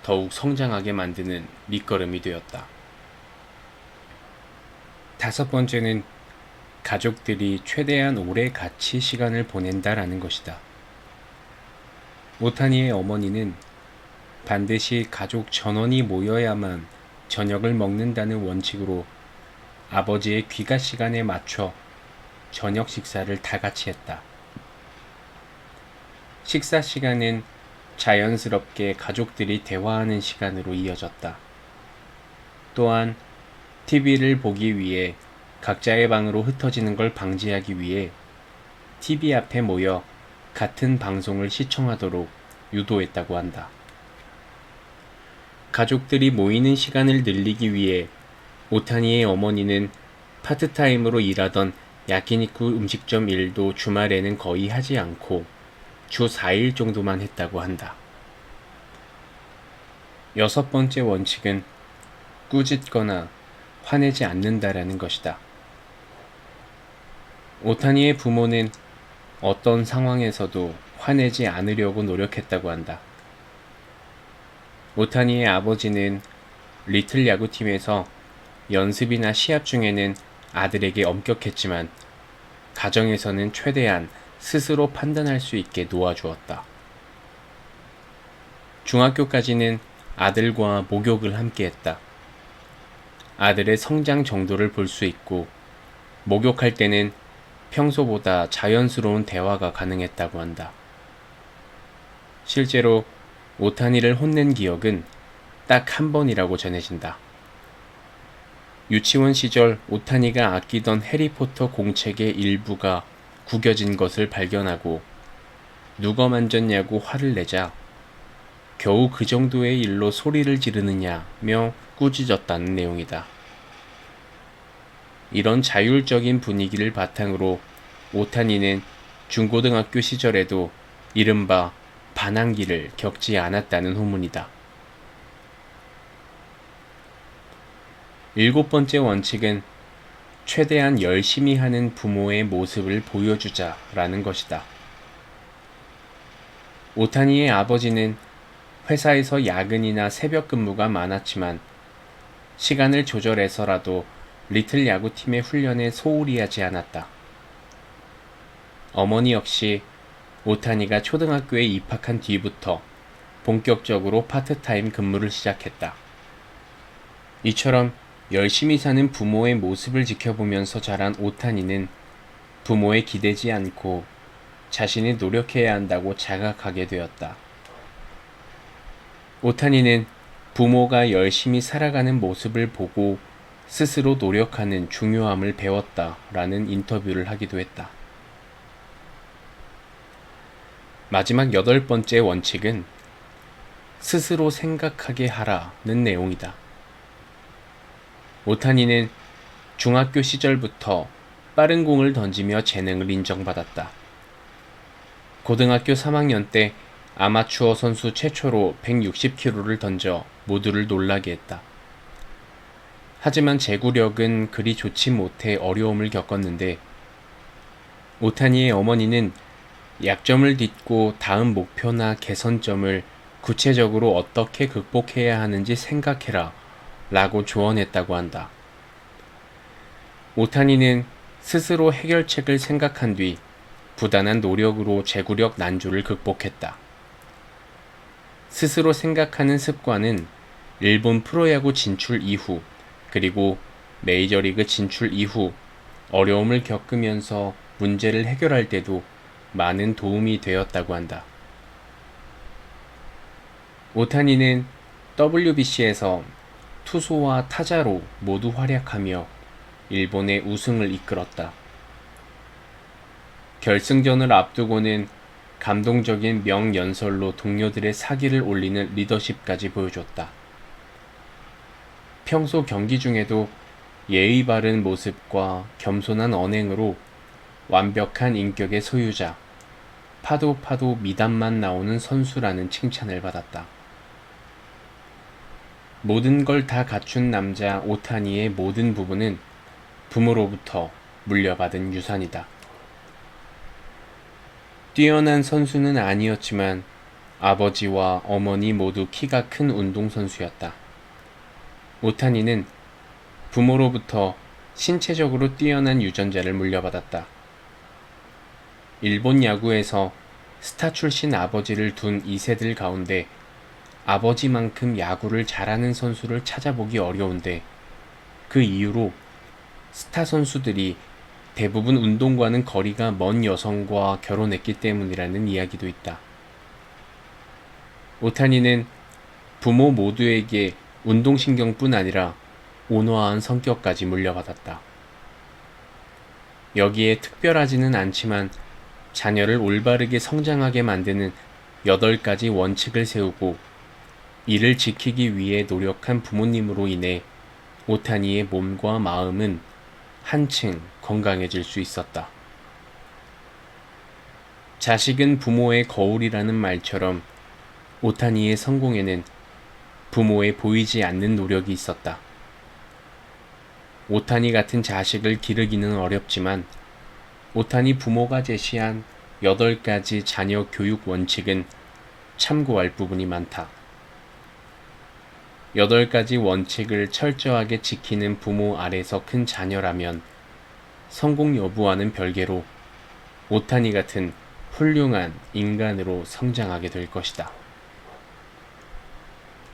더욱 성장하게 만드는 밑거름이 되었다. 다섯 번째는 가족들이 최대한 오래 같이 시간을 보낸다라는 것이다. 오타니의 어머니는 반드시 가족 전원이 모여야만 저녁을 먹는다는 원칙으로 아버지의 귀가 시간에 맞춰 저녁 식사를 다 같이 했다. 식사 시간은 자연스럽게 가족들이 대화하는 시간으로 이어졌다. 또한 TV를 보기 위해 각자의 방으로 흩어지는 걸 방지하기 위해 TV 앞에 모여 같은 방송을 시청하도록 유도했다고 한다. 가족들이 모이는 시간을 늘리기 위해 오타니의 어머니는 파트타임으로 일하던 야키니쿠 음식점 일도 주말에는 거의 하지 않고 주 4일 정도만 했다고 한다. 6번째 원칙은 꾸짖거나 화내지 않는다라는 것이다. 오타니의 부모는 어떤 상황에서도 화내지 않으려고 노력했다고 한다. 오타니의 아버지는 리틀 야구팀에서 연습이나 시합 중에는 아들에게 엄격했지만 가정에서는 최대한 스스로 판단할 수 있게 놓아주었다. 중학교까지는 아들과 목욕을 함께했다. 아들의 성장 정도를 볼 수 있고 목욕할 때는 평소보다 자연스러운 대화가 가능했다고 한다. 실제로 오타니를 혼낸 기억은 딱 한 번이라고 전해진다. 유치원 시절 오타니가 아끼던 해리포터 공책의 일부가 구겨진 것을 발견하고 누가 만졌냐고 화를 내자 겨우 그 정도의 일로 소리를 지르느냐며 꾸짖었다는 내용이다. 이런 자율적인 분위기를 바탕으로 오타니는 중고등학교 시절에도 이른바 반항기를 겪지 않았다는 후문이다. 7번째 원칙은 최대한 열심히 하는 부모의 모습을 보여주자라는 것이다. 오타니의 아버지는 회사에서 야근이나 새벽 근무가 많았지만 시간을 조절해서라도 리틀 야구팀의 훈련에 소홀히 하지 않았다. 어머니 역시 오타니가 초등학교에 입학한 뒤부터 본격적으로 파트타임 근무를 시작했다. 이처럼 열심히 사는 부모의 모습을 지켜보면서 자란 오타니는 부모에 기대지 않고 자신이 노력해야 한다고 자각하게 되었다. 오타니는 부모가 열심히 살아가는 모습을 보고 스스로 노력하는 중요함을 배웠다라는 인터뷰를 하기도 했다. 마지막 8번째 원칙은 스스로 생각하게 하라는 내용이다. 오타니는 중학교 시절부터 빠른 공을 던지며 재능을 인정받았다. 고등학교 3학년 때 아마추어 선수 최초로 160km를 던져 모두를 놀라게 했다. 하지만 제구력은 그리 좋지 못해 어려움을 겪었는데 오타니의 어머니는 약점을 딛고 다음 목표나 개선점을 구체적으로 어떻게 극복해야 하는지 생각해라 라고 조언했다고 한다. 오타니는 스스로 해결책을 생각한 뒤 부단한 노력으로 제구력 난조를 극복했다. 스스로 생각하는 습관은 일본 프로야구 진출 이후 그리고 메이저리그 진출 이후 어려움을 겪으면서 문제를 해결할 때도 많은 도움이 되었다고 한다. 오타니는 WBC에서 투수와 타자로 모두 활약하며 일본의 우승을 이끌었다. 결승전을 앞두고는 감동적인 명연설로 동료들의 사기를 올리는 리더십까지 보여줬다. 평소 경기 중에도 예의 바른 모습과 겸손한 언행으로 완벽한 인격의 소유자, 파도 미담만 나오는 선수라는 칭찬을 받았다. 모든 걸 다 갖춘 남자 오타니의 모든 부분은 부모로부터 물려받은 유산이다. 뛰어난 선수는 아니었지만 아버지와 어머니 모두 키가 큰 운동선수였다. 오타니는 부모로부터 신체적으로 뛰어난 유전자를 물려받았다. 일본 야구에서 스타 출신 아버지를 둔 2세들 가운데 아버지만큼 야구를 잘하는 선수를 찾아보기 어려운데 그 이유로 스타 선수들이 대부분 운동과는 거리가 먼 여성과 결혼했기 때문이라는 이야기도 있다. 오타니는 부모 모두에게 운동신경뿐 아니라 온화한 성격까지 물려받았다. 여기에 특별하지는 않지만 자녀를 올바르게 성장하게 만드는 8가지 원칙을 세우고 이를 지키기 위해 노력한 부모님으로 인해 오타니의 몸과 마음은 한층 건강해질 수 있었다. 자식은 부모의 거울이라는 말처럼 오타니의 성공에는 부모의 보이지 않는 노력이 있었다. 오타니 같은 자식을 기르기는 어렵지만 오타니 부모가 제시한 8가지 자녀 교육 원칙은 참고할 부분이 많다. 8가지 원칙을 철저하게 지키는 부모 아래서 큰 자녀라면 성공 여부와는 별개로 오타니 같은 훌륭한 인간으로 성장하게 될 것이다.